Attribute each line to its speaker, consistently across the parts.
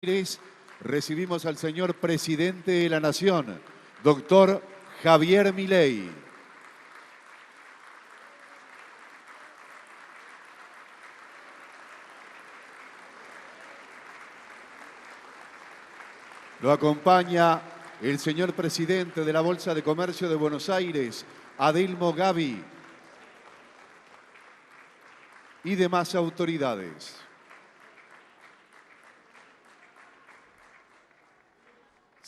Speaker 1: Aires, recibimos al señor presidente de la Nación, doctor Javier Milei. Lo acompaña el señor presidente de la Bolsa de Comercio de Buenos Aires, Adelmo Gavi, y demás autoridades.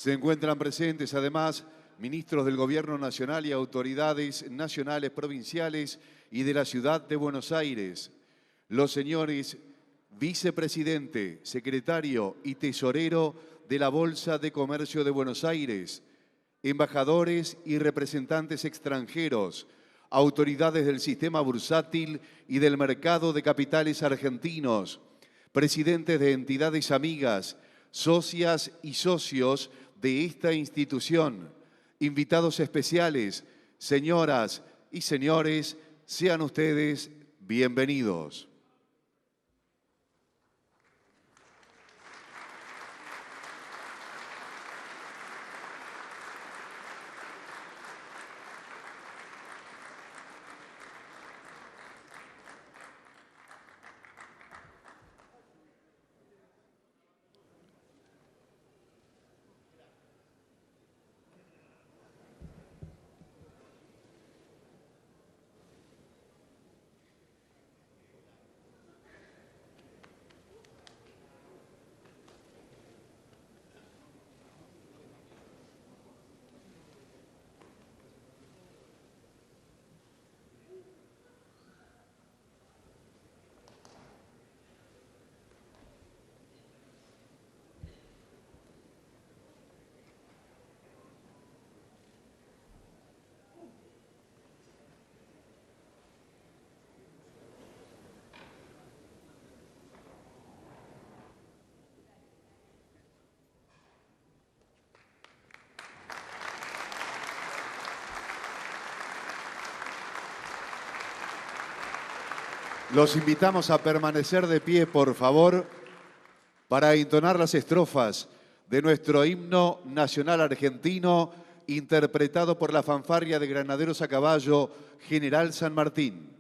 Speaker 1: Se encuentran presentes además ministros del Gobierno Nacional y autoridades nacionales, provinciales y de la Ciudad de Buenos Aires. Los señores vicepresidente, secretario y tesorero de la Bolsa de Comercio de Buenos Aires, embajadores y representantes extranjeros, autoridades del sistema bursátil y del mercado de capitales argentinos, presidentes de entidades amigas, socias y socios de esta institución, invitados especiales, señoras y señores, sean ustedes bienvenidos. Los invitamos a permanecer de pie, por favor, para entonar las estrofas de nuestro himno nacional argentino, interpretado por la fanfarria de Granaderos a Caballo, General San Martín.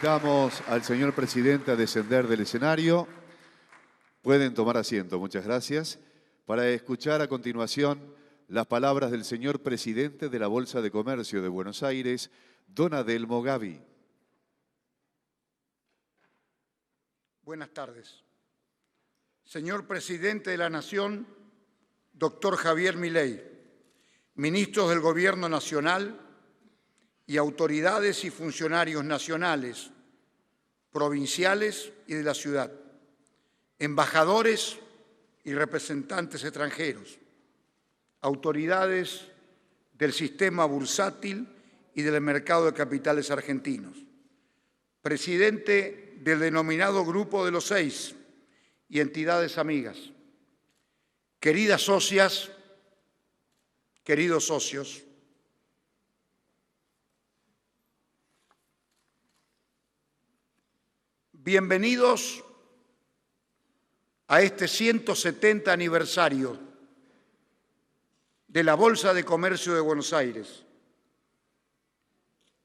Speaker 1: Invitamos al señor presidente a descender del escenario. Pueden tomar asiento, muchas gracias. Para escuchar a continuación las palabras del señor presidente de la Bolsa de Comercio de Buenos Aires, don Adelmo Gavi.
Speaker 2: Buenas tardes. Señor presidente de la Nación, doctor Javier Milei, ministros del Gobierno Nacional y autoridades y funcionarios nacionales, provinciales y de la ciudad, embajadores y representantes extranjeros, autoridades del sistema bursátil y del mercado de capitales argentinos, presidente del denominado Grupo de los Seis y entidades amigas, queridas socias, queridos socios, bienvenidos a este 170 aniversario de la Bolsa de Comercio de Buenos Aires.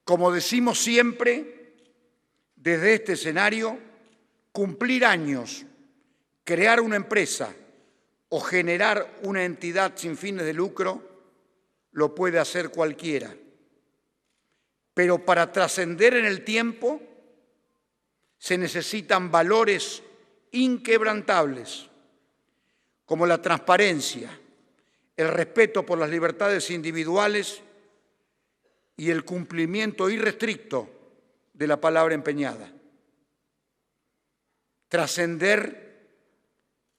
Speaker 2: Como decimos siempre, desde este escenario, cumplir años, crear una empresa o generar una entidad sin fines de lucro lo puede hacer cualquiera. Pero para trascender en el tiempo se necesitan valores inquebrantables como la transparencia, el respeto por las libertades individuales y el cumplimiento irrestricto de la palabra empeñada. Trascender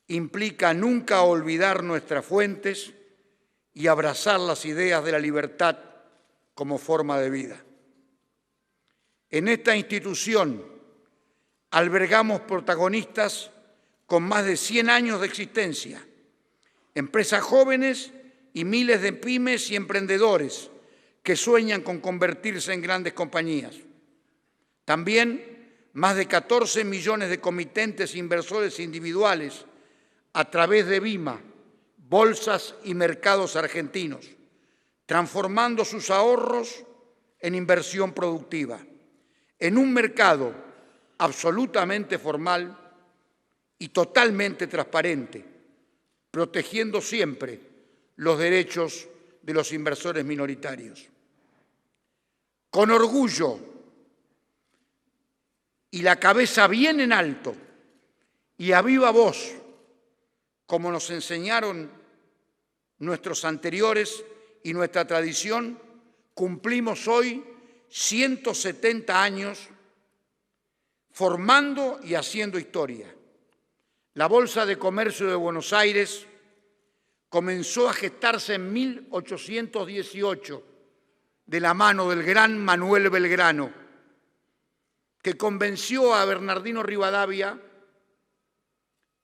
Speaker 2: implica nunca olvidar nuestras fuentes y abrazar las ideas de la libertad como forma de vida. En esta institución albergamos protagonistas con más de 100 años de existencia, empresas jóvenes y miles de pymes y emprendedores que sueñan con convertirse en grandes compañías. También más de 14 millones de comitentes e inversores individuales a través de BIMA, bolsas y mercados argentinos, transformando sus ahorros en inversión productiva, en un mercado absolutamente formal y totalmente transparente, protegiendo siempre los derechos de los inversores minoritarios. Con orgullo y la cabeza bien en alto y a viva voz, como nos enseñaron nuestros anteriores y nuestra tradición, cumplimos hoy 170 años formando y haciendo historia. La Bolsa de Comercio de Buenos Aires comenzó a gestarse en 1818 de la mano del gran Manuel Belgrano, que convenció a Bernardino Rivadavia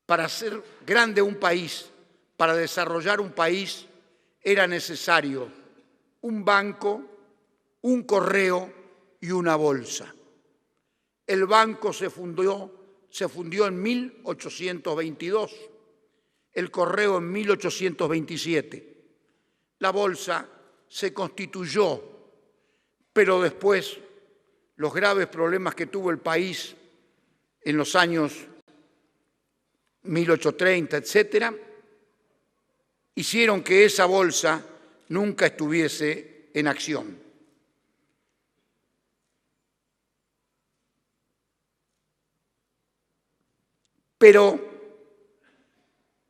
Speaker 2: para hacer grande un país, para desarrollar un país, era necesario un banco, un correo y una bolsa. El banco se fundió en 1822, el correo en 1827. La bolsa se constituyó, pero después los graves problemas que tuvo el país en los años 1830, etcétera, hicieron que esa bolsa nunca estuviese en acción. Pero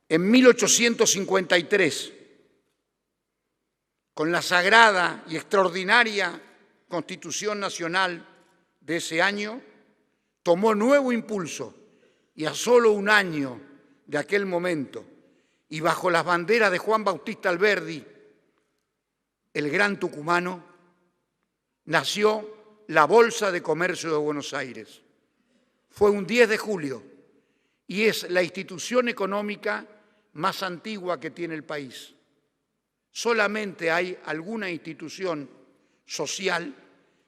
Speaker 2: en 1853, con la sagrada y extraordinaria Constitución Nacional de ese año, tomó nuevo impulso y a solo un año de aquel momento y bajo las banderas de Juan Bautista Alberdi, el gran tucumano, nació la Bolsa de Comercio de Buenos Aires. Fue un 10 de julio y es la institución económica más antigua que tiene el país. Solamente hay alguna institución social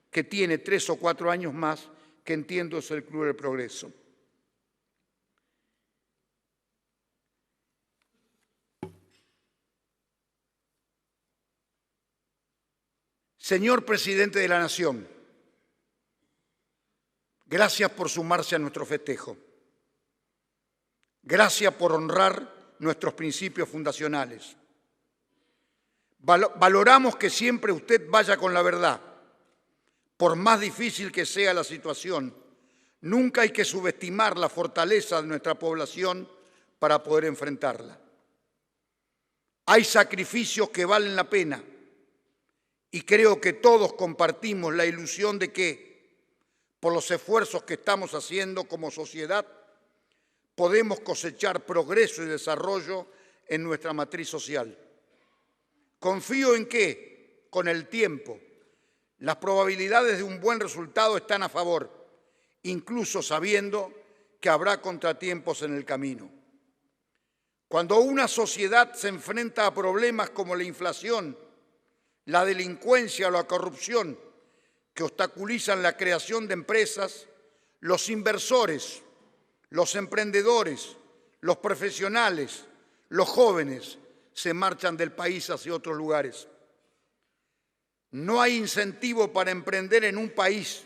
Speaker 2: que tiene 3 o 4 años más, que entiendo es el Club del Progreso. Señor presidente de la Nación, Gracias por sumarse a nuestro festejo. Gracias por honrar nuestros principios fundacionales. Valoramos que siempre usted vaya con la verdad. Por más difícil que sea la situación, nunca hay que subestimar la fortaleza de nuestra población para poder enfrentarla. Hay sacrificios que valen la pena y creo que todos compartimos la ilusión de que, por los esfuerzos que estamos haciendo como sociedad, podemos cosechar progreso y desarrollo en nuestra matriz social. Confío en que, con el tiempo, las probabilidades de un buen resultado están a favor, incluso sabiendo que habrá contratiempos en el camino. Cuando una sociedad se enfrenta a problemas como la inflación, la delincuencia o la corrupción que obstaculizan la creación de empresas, los inversores, los emprendedores, los profesionales, los jóvenes se marchan del país hacia otros lugares. No hay incentivo para emprender en un país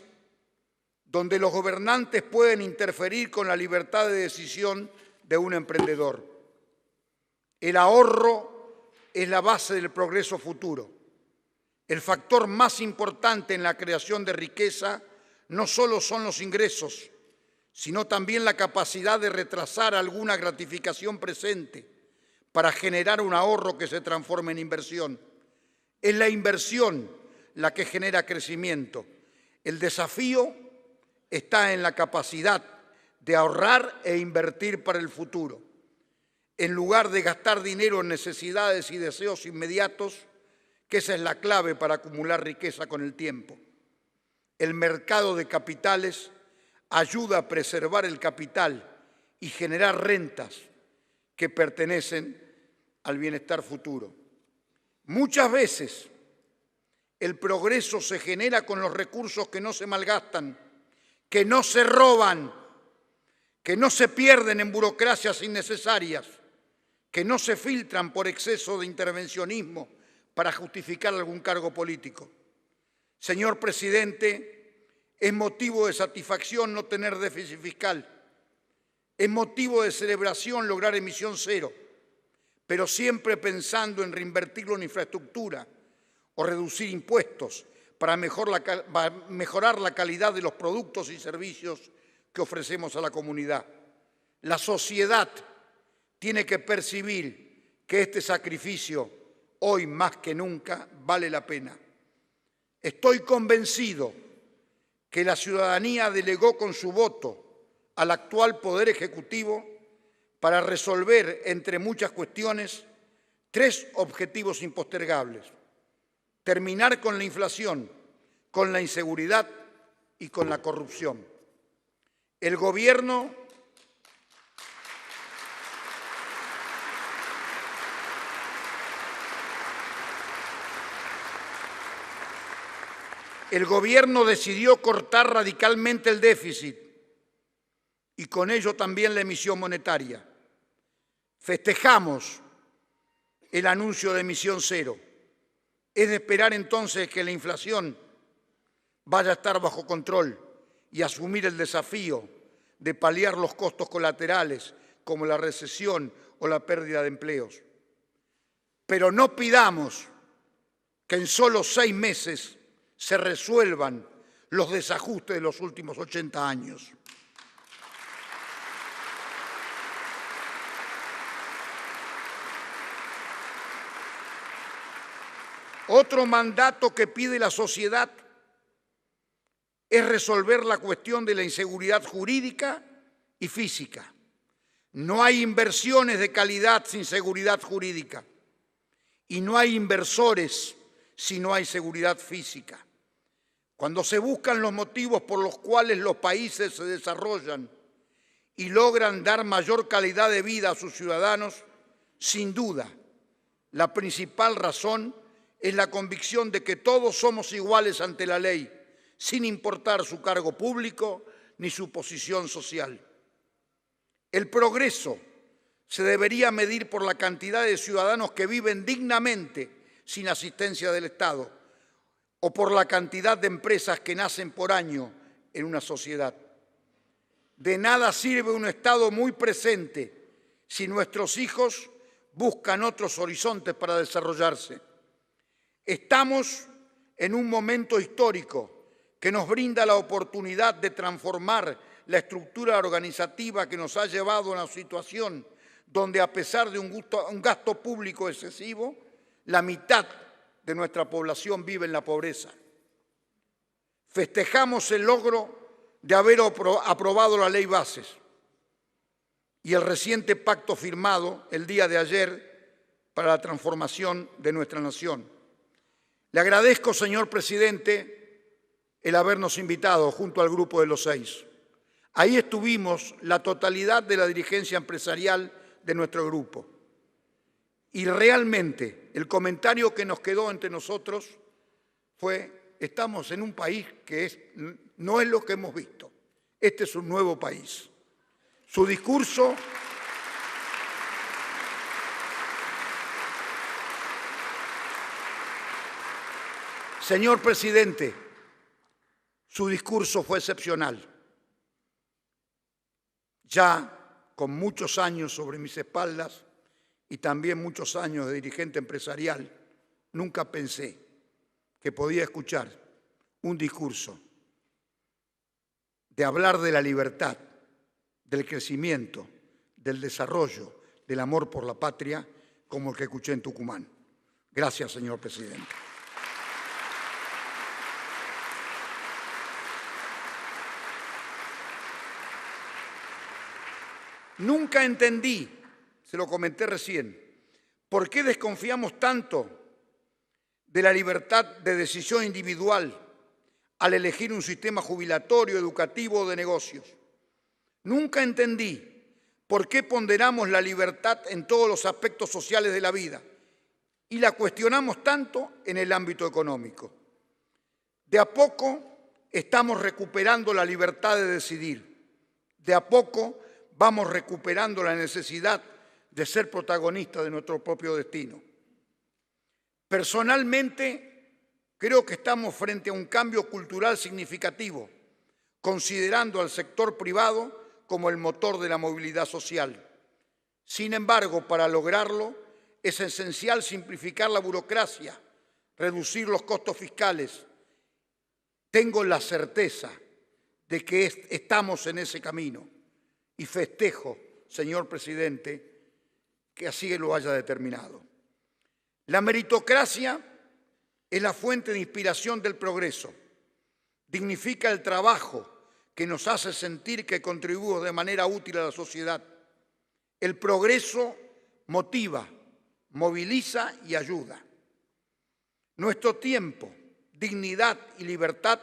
Speaker 2: donde los gobernantes pueden interferir con la libertad de decisión de un emprendedor. El ahorro es la base del progreso futuro. El factor más importante en la creación de riqueza no solo son los ingresos, sino también la capacidad de retrasar alguna gratificación presente para generar un ahorro que se transforme en inversión. Es la inversión la que genera crecimiento. El desafío está en la capacidad de ahorrar e invertir para el futuro. En lugar de gastar dinero en necesidades y deseos inmediatos, que esa es la clave para acumular riqueza con el tiempo. El mercado de capitales ayuda a preservar el capital y generar rentas que pertenecen al bienestar futuro. Muchas veces el progreso se genera con los recursos que no se malgastan, que no se roban, que no se pierden en burocracias innecesarias, que no se filtran por exceso de intervencionismo para justificar algún cargo político. Señor presidente, es motivo de satisfacción no tener déficit fiscal. Es motivo de celebración lograr emisión cero, pero siempre pensando en reinvertirlo en infraestructura o reducir impuestos para mejorar la calidad de los productos y servicios que ofrecemos a la comunidad. La sociedad tiene que percibir que este sacrificio, hoy más que nunca, vale la pena. Estoy convencido que la ciudadanía delegó con su voto al actual Poder Ejecutivo para resolver, entre muchas cuestiones, 3 objetivos impostergables: terminar con la inflación, con la inseguridad y con la corrupción. El Gobierno decidió cortar radicalmente el déficit y con ello también la emisión monetaria. Festejamos el anuncio de emisión cero. Es de esperar entonces que la inflación vaya a estar bajo control y asumir el desafío de paliar los costos colaterales como la recesión o la pérdida de empleos. Pero no pidamos que en solo 6 meses se resuelvan los desajustes de los últimos 80 años. Otro mandato que pide la sociedad es resolver la cuestión de la inseguridad jurídica y física. No hay inversiones de calidad sin seguridad jurídica y no hay inversores si no hay seguridad física. Cuando se buscan los motivos por los cuales los países se desarrollan y logran dar mayor calidad de vida a sus ciudadanos, sin duda, la principal razón es la convicción de que todos somos iguales ante la ley, sin importar su cargo público ni su posición social. El progreso se debería medir por la cantidad de ciudadanos que viven dignamente sin asistencia del Estado o por la cantidad de empresas que nacen por año en una sociedad. De nada sirve un Estado muy presente si nuestros hijos buscan otros horizontes para desarrollarse. Estamos en un momento histórico que nos brinda la oportunidad de transformar la estructura organizativa que nos ha llevado a una situación donde, a pesar de un gasto público excesivo, la mitad de nuestra población vive en la pobreza. Festejamos el logro de haber aprobado la Ley Bases y el reciente pacto firmado el día de ayer para la transformación de nuestra nación. Le agradezco, señor presidente, el habernos invitado junto al Grupo de los 6. Ahí estuvimos la totalidad de la dirigencia empresarial de nuestro grupo. Y realmente el comentario que nos quedó entre nosotros fue: estamos en un país que no es lo que hemos visto. Este es un nuevo país. Su discurso señor presidente, su discurso fue excepcional. Ya con muchos años sobre mis espaldas y también muchos años de dirigente empresarial, nunca pensé que podía escuchar un discurso de hablar de la libertad, del crecimiento, del desarrollo, del amor por la patria, como el que escuché en Tucumán. Gracias, señor presidente. Nunca entendí, se lo comenté recién, por qué desconfiamos tanto de la libertad de decisión individual al elegir un sistema jubilatorio, educativo o de negocios. Nunca entendí por qué ponderamos la libertad en todos los aspectos sociales de la vida y la cuestionamos tanto en el ámbito económico. De a poco estamos recuperando la libertad de decidir. De a poco vamos recuperando la necesidad de ser protagonistas de nuestro propio destino. Personalmente, creo que estamos frente a un cambio cultural significativo, considerando al sector privado como el motor de la movilidad social. Sin embargo, para lograrlo, es esencial simplificar la burocracia, reducir los costos fiscales. Tengo la certeza de que estamos en ese camino y festejo, señor presidente, que así lo haya determinado. La meritocracia es la fuente de inspiración del progreso. Dignifica el trabajo que nos hace sentir que contribuimos de manera útil a la sociedad. El progreso motiva, moviliza y ayuda. Nuestro tiempo, dignidad y libertad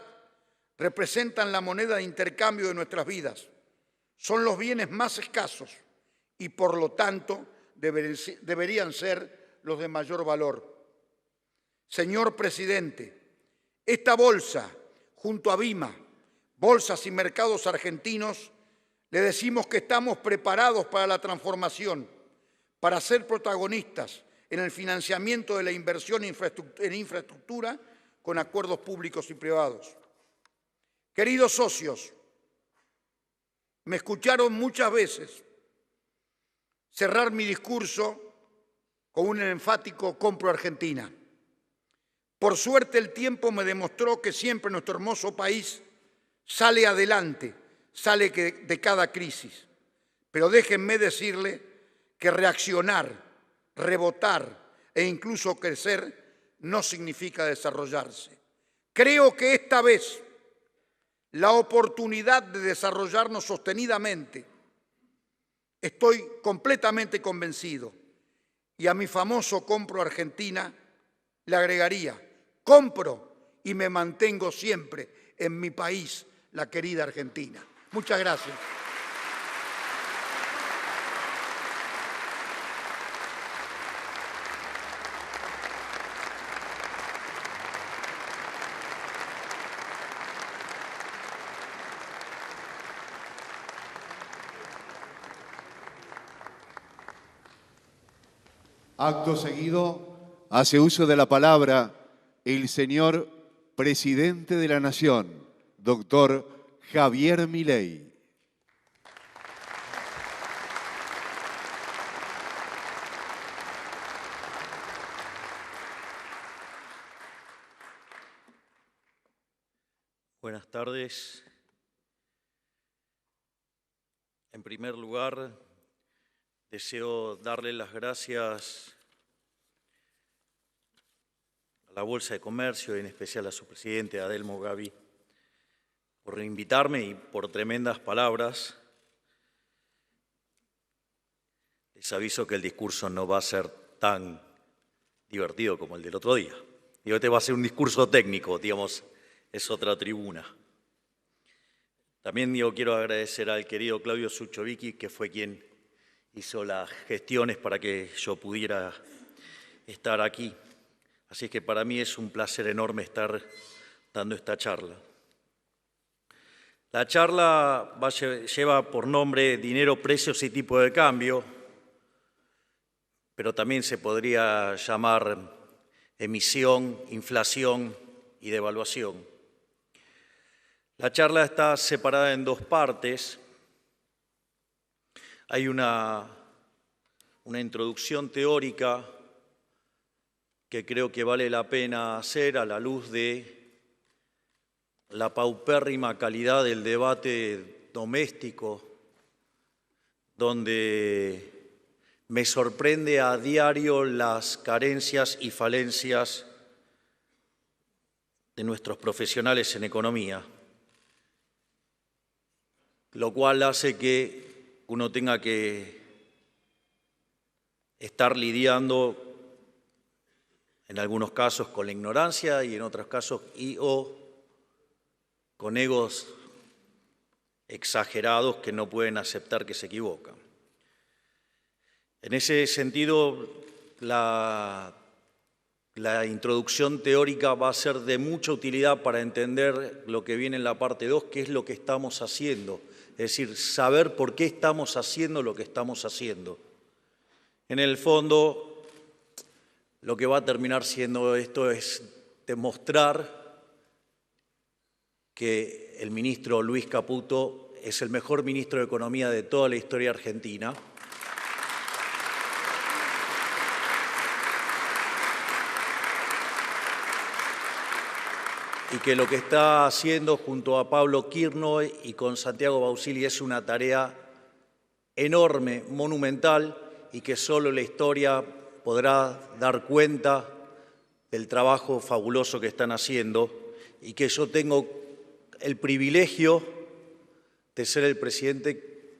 Speaker 2: representan la moneda de intercambio de nuestras vidas. Son los bienes más escasos y, por lo tanto, deberían ser los de mayor valor. Señor presidente, esta bolsa, junto a BIMA, Bolsas y Mercados Argentinos, le decimos que estamos preparados para la transformación, para ser protagonistas en el financiamiento de la inversión en infraestructura con acuerdos públicos y privados. Queridos socios, me escucharon muchas veces cerrar mi discurso con un enfático "compro Argentina". Por suerte, el tiempo me demostró que siempre nuestro hermoso país sale adelante, sale de cada crisis. Pero déjenme decirle que reaccionar, rebotar e incluso crecer no significa desarrollarse. Creo que esta vez la oportunidad de desarrollarnos sostenidamente, estoy completamente convencido, y a mi famoso "compro Argentina" le agregaría: compro y me mantengo siempre en mi país, la querida Argentina. Muchas gracias.
Speaker 1: Acto seguido, hace uso de la palabra el señor presidente de la Nación, doctor Javier Milei.
Speaker 3: Buenas tardes. En primer lugar, deseo darle las gracias a la Bolsa de Comercio y en especial a su presidente, Adelmo Gavi, por invitarme y por tremendas palabras. Les aviso que el discurso no va a ser tan divertido como el del otro día. Digo, este va a ser un discurso técnico, digamos, es otra tribuna. También quiero agradecer al querido Claudio Suchovicki, que fue quien hizo las gestiones para que yo pudiera estar aquí. Así que para mí es un placer enorme estar dando esta charla. La charla lleva por nombre Dinero, Precios y Tipo de Cambio, pero también se podría llamar emisión, inflación y devaluación. La charla está separada en dos partes. Hay una introducción teórica que creo que vale la pena hacer a la luz de la paupérrima calidad del debate doméstico, donde me sorprende a diario las carencias y falencias de nuestros profesionales en economía, lo cual hace que uno tenga que estar lidiando en algunos casos con la ignorancia y en otros casos o con egos exagerados que no pueden aceptar que se equivocan. En ese sentido, la introducción teórica va a ser de mucha utilidad para entender lo que viene en la parte 2, qué es lo que estamos haciendo, es decir, saber por qué estamos haciendo lo que estamos haciendo. En el fondo, lo que va a terminar siendo esto es demostrar que el ministro Luis Caputo es el mejor ministro de Economía de toda la historia argentina. Y que lo que está haciendo junto a Pablo Kirchner y con Santiago Bausili es una tarea enorme, monumental, y que solo la historia podrá dar cuenta del trabajo fabuloso que están haciendo, y que yo tengo el privilegio de ser el presidente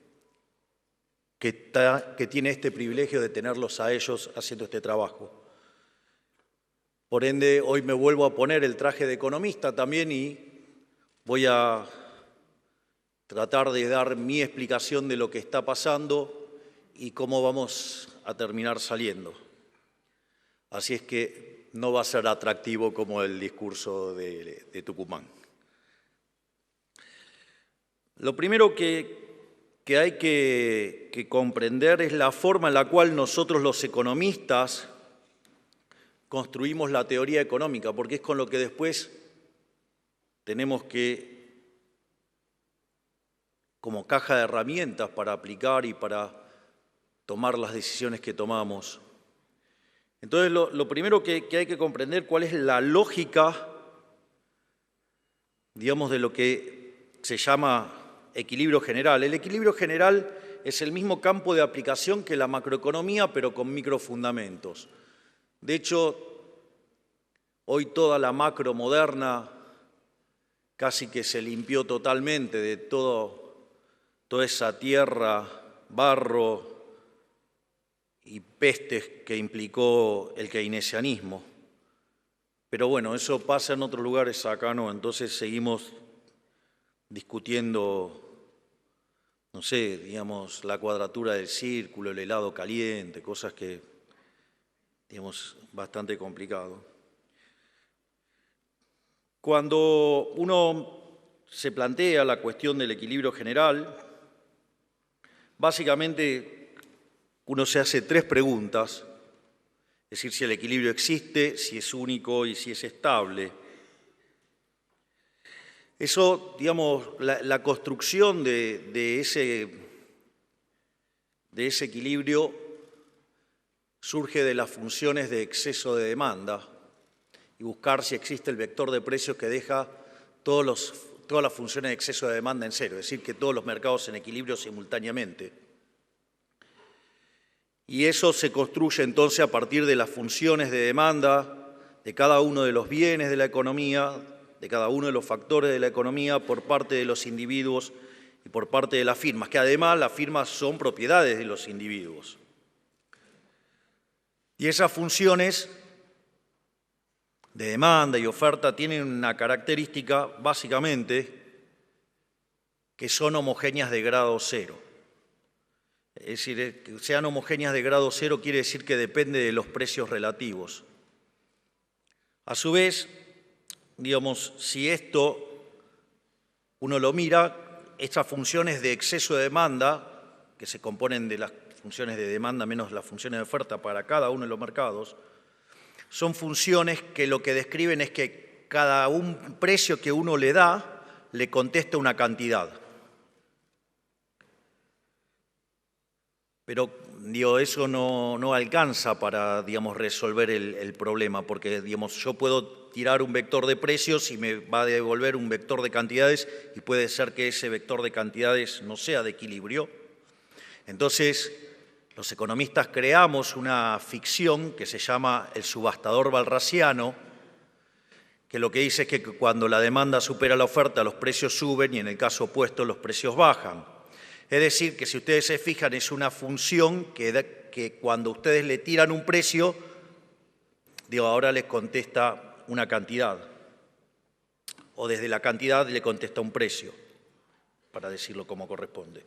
Speaker 3: que tiene este privilegio de tenerlos a ellos haciendo este trabajo. Por ende, hoy me vuelvo a poner el traje de economista también y voy a tratar de dar mi explicación de lo que está pasando y cómo vamos a terminar saliendo. Así es que no va a ser atractivo como el discurso de Tucumán. Lo primero que hay que comprender es la forma en la cual nosotros los economistas construimos la teoría económica, porque es con lo que después tenemos que, como caja de herramientas para aplicar y para tomar las decisiones que tomamos. Entonces, lo primero que hay que comprender cuál es la lógica, digamos, de lo que se llama equilibrio general. El equilibrio general es el mismo campo de aplicación que la macroeconomía, pero con microfundamentos. De hecho, hoy toda la macro moderna casi que se limpió totalmente de toda esa tierra, barro y pestes que implicó el keynesianismo. Pero bueno, eso pasa en otros lugares, acá no, entonces seguimos discutiendo, no sé, digamos, la cuadratura del círculo, el helado caliente, cosas que, digamos, bastante complicado. Cuando uno se plantea la cuestión del equilibrio general, básicamente uno se hace tres preguntas, es decir, si el equilibrio existe, si es único y si es estable. Eso, digamos, la construcción de ese equilibrio surge de las funciones de exceso de demanda y buscar si existe el vector de precios que deja todos todas las funciones de exceso de demanda en cero, es decir, que todos los mercados en equilibrio simultáneamente. Y eso se construye entonces a partir de las funciones de demanda de cada uno de los bienes de la economía, de cada uno de los factores de la economía por parte de los individuos y por parte de las firmas, que además las firmas son propiedades de los individuos. Y esas funciones de demanda y oferta tienen una característica, básicamente, que son homogéneas de grado cero. Es decir, que sean homogéneas de grado cero quiere decir que depende de los precios relativos. A su vez, digamos, si esto uno lo mira, estas funciones de exceso de demanda, que se componen de las funciones de demanda menos las funciones de oferta para cada uno de los mercados, son funciones que lo que describen es que cada un precio que uno le da le contesta una cantidad. Pero eso no alcanza para, resolver el problema, porque, yo puedo tirar un vector de precios y me va a devolver un vector de cantidades y puede ser que ese vector de cantidades no sea de equilibrio. Entonces, los economistas creamos una ficción que se llama el subastador walrasiano, que lo que dice es que cuando la demanda supera la oferta, los precios suben y en el caso opuesto los precios bajan. Es decir, que si ustedes se fijan, es una función que cuando ustedes le tiran un precio, ahora les contesta una cantidad, o desde la cantidad le contesta un precio, para decirlo como corresponde.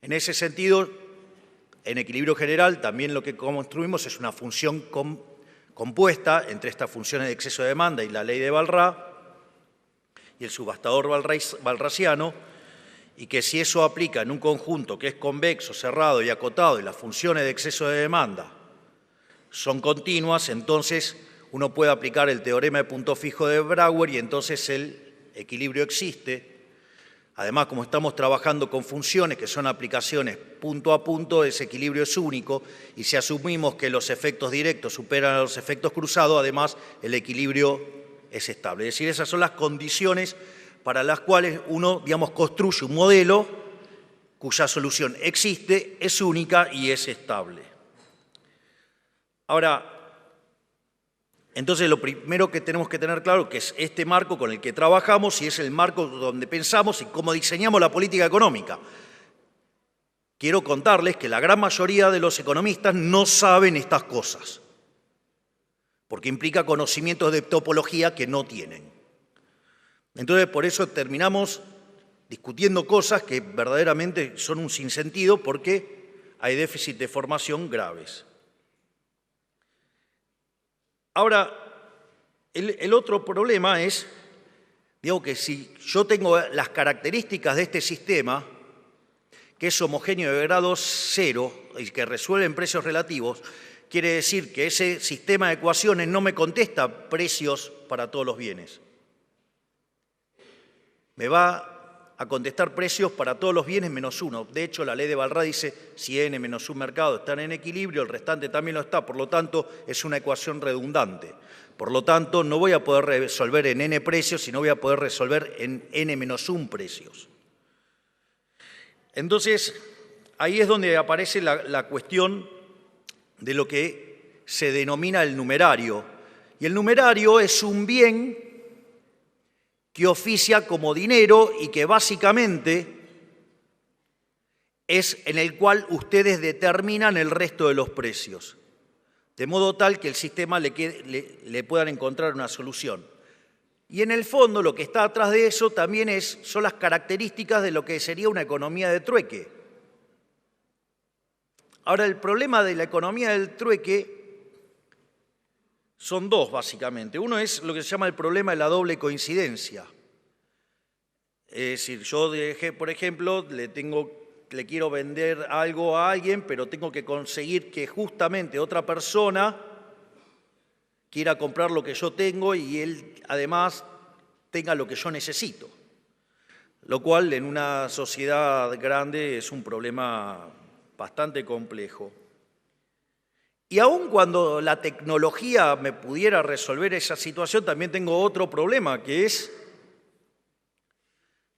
Speaker 3: En ese sentido, en equilibrio general, también lo que construimos es una función compuesta entre estas funciones de exceso de demanda y la ley de Walras y el subastador walrasiano, y que si eso aplica en un conjunto que es convexo, cerrado y acotado y las funciones de exceso de demanda son continuas, entonces uno puede aplicar el teorema de punto fijo de Brouwer y entonces el equilibrio existe. Además, como estamos trabajando con funciones que son aplicaciones punto a punto, ese equilibrio es único y si asumimos que los efectos directos superan a los efectos cruzados, además el equilibrio es estable. Es decir, esas son las condiciones para las cuales uno, construye un modelo cuya solución existe, es única y es estable. Ahora, entonces lo primero que tenemos que tener claro que es este marco con el que trabajamos y es el marco donde pensamos y cómo diseñamos la política económica. Quiero contarles que la gran mayoría de los economistas no saben estas cosas, porque implica conocimientos de topología que no tienen. Entonces, por eso terminamos discutiendo cosas que verdaderamente son un sinsentido porque hay déficit de formación graves. Ahora, el otro problema es, que si yo tengo las características de este sistema, que es homogéneo de grado cero y que resuelve en precios relativos, quiere decir que ese sistema de ecuaciones no me contesta precios para todos los bienes. Me va a contestar precios para todos los bienes menos uno. De hecho, la ley de Walras dice, si n menos un mercado están en equilibrio, el restante también lo está, por lo tanto, es una ecuación redundante. Por lo tanto, no voy a poder resolver en n precios, sino voy a poder resolver en n menos 1 precios. Entonces, ahí es donde aparece la cuestión de lo que se denomina el numerario. Y el numerario es un bien que oficia como dinero y que básicamente es en el cual ustedes determinan el resto de los precios, de modo tal que el sistema le puedan encontrar una solución. Y en el fondo lo que está atrás de eso también son las características de lo que sería una economía de trueque. Ahora, el problema de la economía del trueque son dos, básicamente. Uno es lo que se llama el problema de la doble coincidencia. Es decir, yo, por ejemplo, le quiero vender algo a alguien, pero tengo que conseguir que justamente otra persona quiera comprar lo que yo tengo y él, además, tenga lo que yo necesito. Lo cual, en una sociedad grande, es un problema bastante complejo. Y aun cuando la tecnología me pudiera resolver esa situación, también tengo otro problema, que es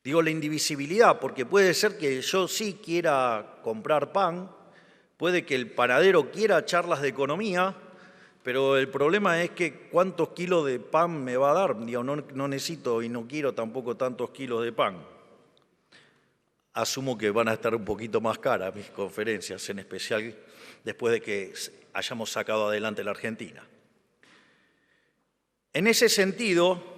Speaker 3: Digo la indivisibilidad, porque puede ser que yo sí quiera comprar pan, puede que el panadero quiera charlas de economía, pero el problema es que cuántos kilos de pan me va a dar. Digo, no necesito y no quiero tampoco tantos kilos de pan. Asumo que van a estar un poquito más caras mis conferencias, en especial después de que hayamos sacado adelante la Argentina. En ese sentido,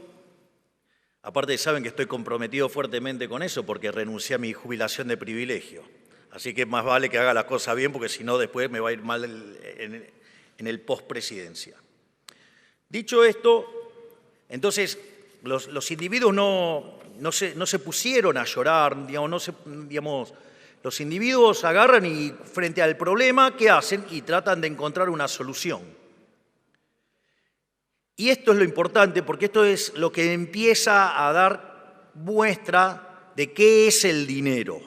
Speaker 3: aparte saben que estoy comprometido fuertemente con eso porque renuncié a mi jubilación de privilegio. Así que más vale que haga las cosas bien porque si no después me va a ir mal en el post-presidencia. Dicho esto, entonces los individuos no se pusieron a llorar, los individuos agarran y frente al problema, ¿qué hacen? Y tratan de encontrar una solución. Y esto es lo importante porque esto es lo que empieza a dar muestra de qué es el dinero.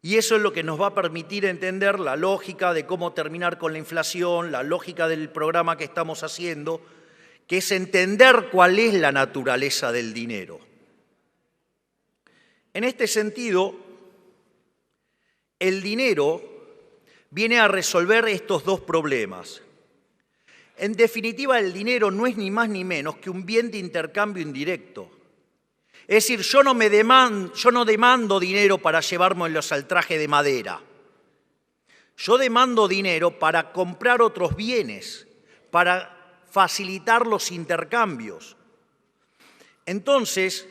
Speaker 3: Y eso es lo que nos va a permitir entender la lógica de cómo terminar con la inflación, la lógica del programa que estamos haciendo, que es entender cuál es la naturaleza del dinero. En este sentido, el dinero viene a resolver estos dos problemas. En definitiva, el dinero no es ni más ni menos que un bien de intercambio indirecto. Es decir, yo no demando dinero para llevármelos al traje de madera. Yo demando dinero para comprar otros bienes, para facilitar los intercambios. Entonces,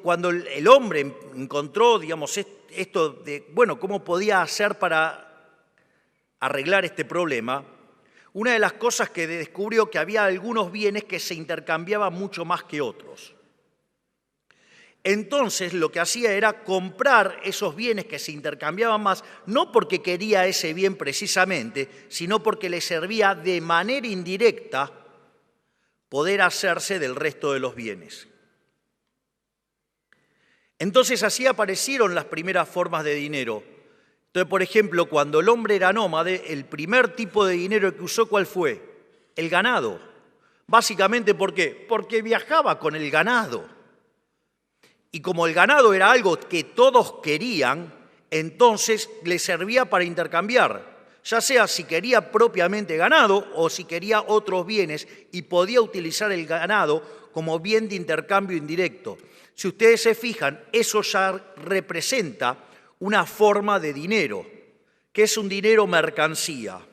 Speaker 3: cuando el hombre encontró, esto de, ¿cómo podía hacer para arreglar este problema? Una de las cosas que descubrió que había algunos bienes que se intercambiaban mucho más que otros. Entonces lo que hacía era comprar esos bienes que se intercambiaban más, no porque quería ese bien precisamente, sino porque le servía de manera indirecta poder hacerse del resto de los bienes. Entonces así aparecieron las primeras formas de dinero. Entonces, por ejemplo, cuando el hombre era nómade, el primer tipo de dinero que usó, ¿cuál fue? El ganado. Básicamente, ¿por qué? Porque viajaba con el ganado. Y como el ganado era algo que todos querían, entonces le servía para intercambiar, ya sea si quería propiamente ganado o si quería otros bienes, y podía utilizar el ganado como bien de intercambio indirecto. Si ustedes se fijan, eso ya representa una forma de dinero, que es un dinero mercancía.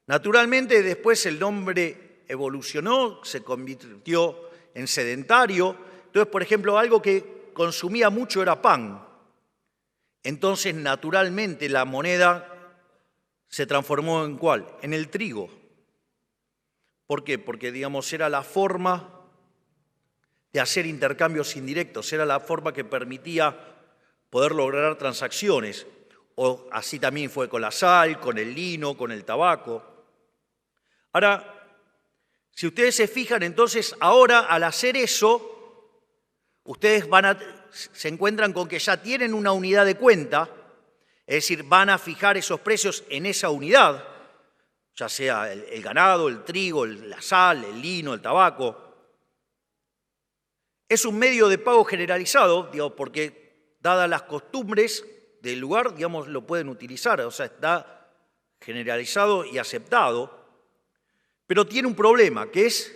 Speaker 3: Naturalmente, después el hombre evolucionó, se convirtió en sedentario. Entonces, por ejemplo, algo que consumía mucho era pan. Entonces, naturalmente, la moneda se transformó ¿en cuál? En el trigo. ¿Por qué? Porque, era la forma de hacer intercambios indirectos, era la forma que permitía poder lograr transacciones. O así también fue con la sal, con el lino, con el tabaco. Ahora, si ustedes se fijan, entonces, ahora al hacer eso, ustedes se encuentran con que ya tienen una unidad de cuenta, es decir, van a fijar esos precios en esa unidad, ya sea el ganado, el trigo, la sal, el lino, el tabaco. Es un medio de pago generalizado, porque dadas las costumbres del lugar, lo pueden utilizar, o sea, está generalizado y aceptado, pero tiene un problema, que es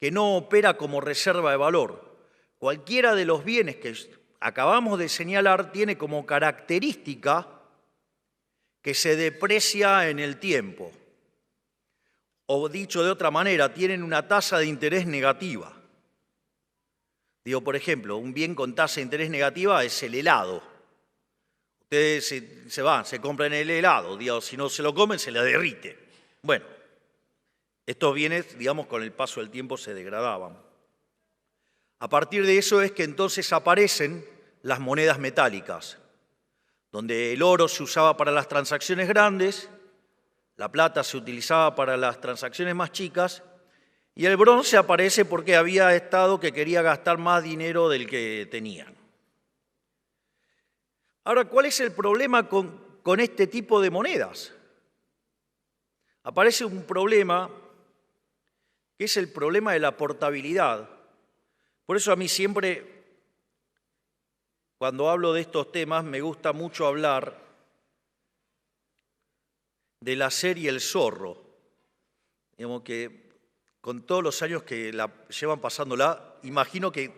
Speaker 3: que no opera como reserva de valor. Cualquiera de los bienes que acabamos de señalar tiene como característica que se deprecia en el tiempo. O dicho de otra manera, tienen una tasa de interés negativa. Por ejemplo, un bien con tasa de interés negativa es el helado. Ustedes se compran el helado, si no se lo comen, se le derrite. Bueno, estos bienes, con el paso del tiempo se degradaban. A partir de eso es que entonces aparecen las monedas metálicas, donde el oro se usaba para las transacciones grandes, la plata se utilizaba para las transacciones más chicas, y el bronce aparece porque había estado que quería gastar más dinero del que tenían. Ahora, ¿cuál es el problema con este tipo de monedas? Aparece un problema que es el problema de la portabilidad. Por eso a mí siempre, cuando hablo de estos temas, me gusta mucho hablar de la serie El Zorro. Digamos que con todos los años que la llevan pasándola, imagino que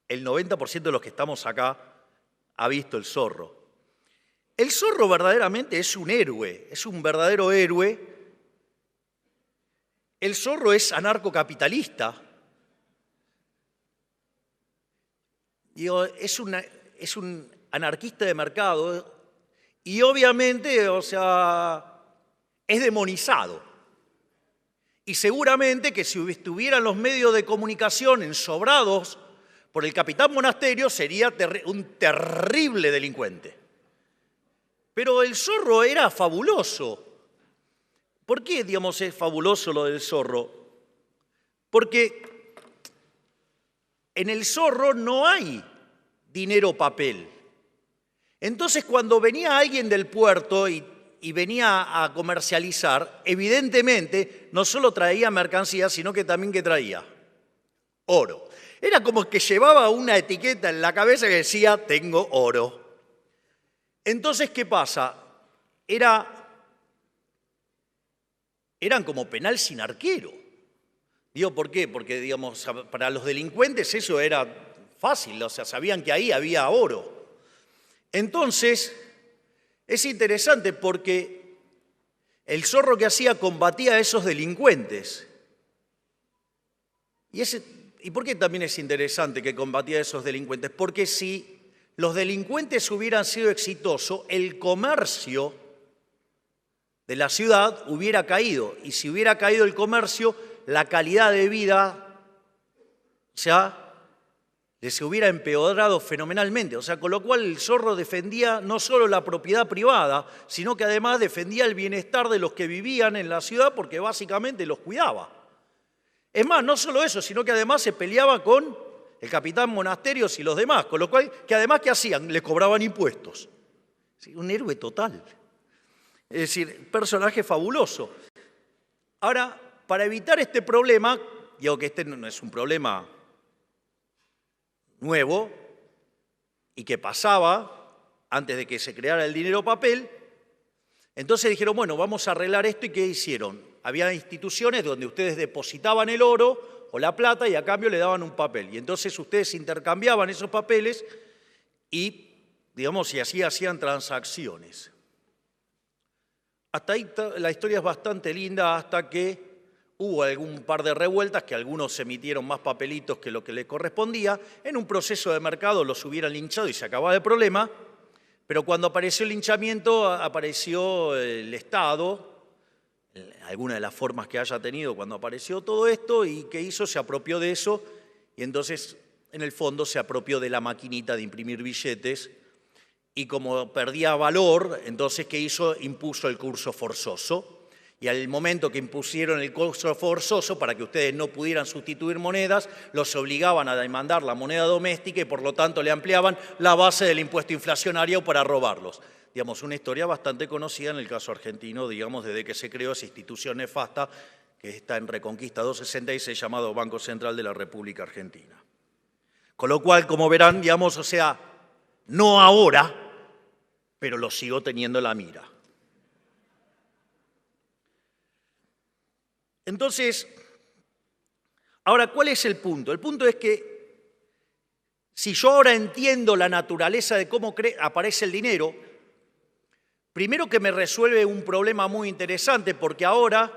Speaker 3: el 90% de los que estamos acá ha visto El Zorro. El Zorro verdaderamente es un héroe, es un verdadero héroe. El Zorro es anarcocapitalista. Digo, es un anarquista de mercado y obviamente, o sea, es demonizado. Y seguramente que si estuvieran los medios de comunicación ensobrados por el capitán Monasterio, sería un terrible delincuente. Pero el Zorro era fabuloso. ¿Por qué, digamos, es fabuloso lo del Zorro? Porque en el Zorro no hay dinero papel. Entonces, cuando venía alguien del puerto y venía a comercializar, evidentemente no solo traía mercancía, sino que también ¿qué traía? Oro. Era como que llevaba una etiqueta en la cabeza que decía, tengo oro. Entonces, ¿qué pasa? Eran como penal sin arquero. Digo, ¿por qué? Porque, digamos, para los delincuentes eso era fácil, o sea, sabían que ahí había oro. Entonces, es interesante porque el Zorro que hacía combatía a esos delincuentes. ¿Y por qué también es interesante que combatía a esos delincuentes? Porque si los delincuentes hubieran sido exitosos, el comercio de la ciudad hubiera caído. Y si hubiera caído el comercio, la calidad de vida, o sea, les hubiera empeorado fenomenalmente. O sea, con lo cual el Zorro defendía no solo la propiedad privada, sino que además defendía el bienestar de los que vivían en la ciudad porque básicamente los cuidaba. Es más, no solo eso, sino que además se peleaba con el capitán Monasterios y los demás, con lo cual, que además, ¿qué hacían? Le cobraban impuestos. ¿Sí? Un héroe total. Es decir, personaje fabuloso. Ahora, para evitar este problema, digo que este no es un problema nuevo y que pasaba antes de que se creara el dinero papel, entonces dijeron, bueno, vamos a arreglar esto. ¿Y qué hicieron? Había instituciones donde ustedes depositaban el oro o la plata y a cambio le daban un papel. Y entonces ustedes intercambiaban esos papeles y, digamos, y así hacían transacciones. Hasta ahí la historia es bastante linda hasta que hubo algún par de revueltas que algunos emitieron más papelitos que lo que les correspondía. En un proceso de mercado los hubieran linchado y se acababa el problema. Pero cuando apareció el linchamiento, apareció el Estado, alguna de las formas que haya tenido cuando apareció todo esto, y ¿qué hizo? Se apropió de eso, y entonces, en el fondo, se apropió de la maquinita de imprimir billetes, y como perdía valor, entonces, ¿qué hizo? Impuso el curso forzoso, y al momento que impusieron el curso forzoso, para que ustedes no pudieran sustituir monedas, los obligaban a demandar la moneda doméstica y por lo tanto le ampliaban la base del impuesto inflacionario para robarlos. Digamos, una historia bastante conocida en el caso argentino, digamos, desde que se creó esa institución nefasta que está en Reconquista 266, llamado Banco Central de la República Argentina. Con lo cual, como verán, digamos, o sea, no ahora, pero lo sigo teniendo en la mira. Entonces, ahora, ¿cuál es el punto? El punto es que si yo ahora entiendo la naturaleza de cómo aparece el dinero, primero que me resuelve un problema muy interesante, porque ahora,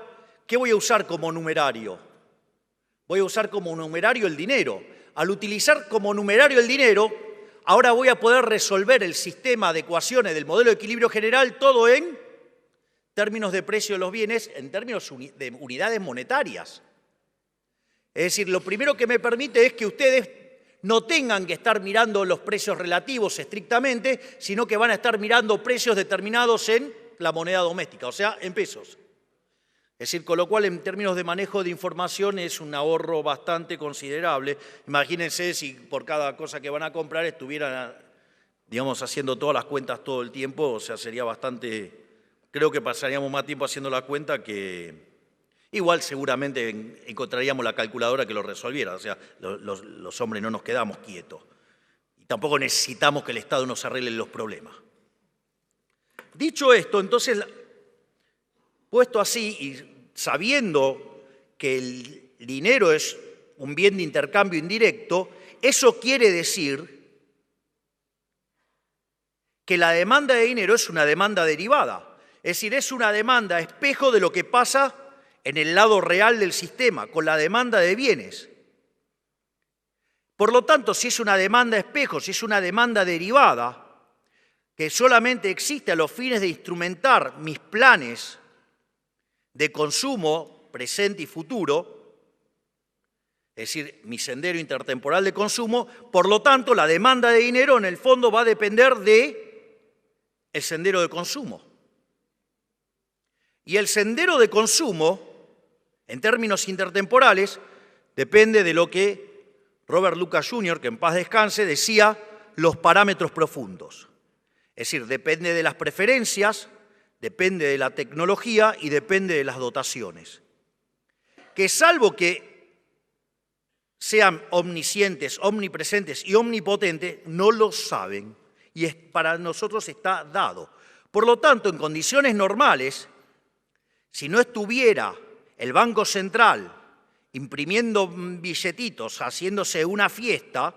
Speaker 3: ¿qué voy a usar como numerario? Voy a usar como numerario el dinero. Al utilizar como numerario el dinero, ahora voy a poder resolver el sistema de ecuaciones del modelo de equilibrio general, todo en términos de precio de los bienes, en términos de unidades monetarias. Es decir, lo primero que me permite es que ustedes no tengan que estar mirando los precios relativos estrictamente, sino que van a estar mirando precios determinados en la moneda doméstica, o sea, en pesos. Es decir, con lo cual, en términos de manejo de información, es un ahorro bastante considerable. Imagínense si por cada cosa que van a comprar estuvieran, digamos, haciendo todas las cuentas todo el tiempo, o sea, sería bastante... Creo que pasaríamos más tiempo haciendo la cuenta que Igual seguramente encontraríamos la calculadora que lo resolviera, o sea, los hombres no nos quedamos quietos. Y tampoco necesitamos que el Estado nos arregle los problemas. Dicho esto, entonces, puesto así y sabiendo que el dinero es un bien de intercambio indirecto, eso quiere decir que la demanda de dinero es una demanda derivada, es decir, es una demanda espejo de lo que pasa en el lado real del sistema, con la demanda de bienes. Por lo tanto, si es una demanda espejo, si es una demanda derivada, que solamente existe a los fines de instrumentar mis planes de consumo presente y futuro, es decir, mi sendero intertemporal de consumo, por lo tanto, la demanda de dinero en el fondo va a depender del sendero de consumo. Y el sendero de consumo, en términos intertemporales, depende de lo que Robert Lucas Jr., que en paz descanse, decía, los parámetros profundos. Es decir, depende de las preferencias, depende de la tecnología y depende de las dotaciones. Que salvo que sean omniscientes, omnipresentes y omnipotentes, no lo saben. Y para nosotros está dado. Por lo tanto, en condiciones normales, si no estuviera el Banco Central imprimiendo billetitos, haciéndose una fiesta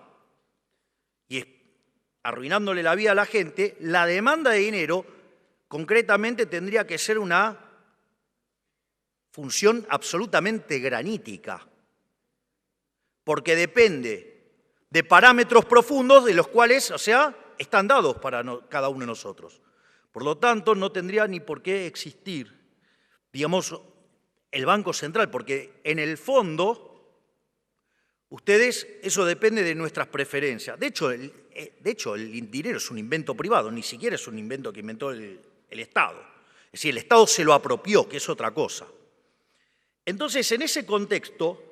Speaker 3: y arruinándole la vida a la gente, la demanda de dinero concretamente tendría que ser una función absolutamente granítica, porque depende de parámetros profundos de los cuales, o sea, están dados para cada uno de nosotros. Por lo tanto, no tendría ni por qué existir, digamos, el Banco Central, porque en el fondo, eso depende de nuestras preferencias. De hecho, el dinero es un invento privado, ni siquiera es un invento que inventó el Estado. Es decir, el Estado se lo apropió, que es otra cosa. Entonces, en ese contexto,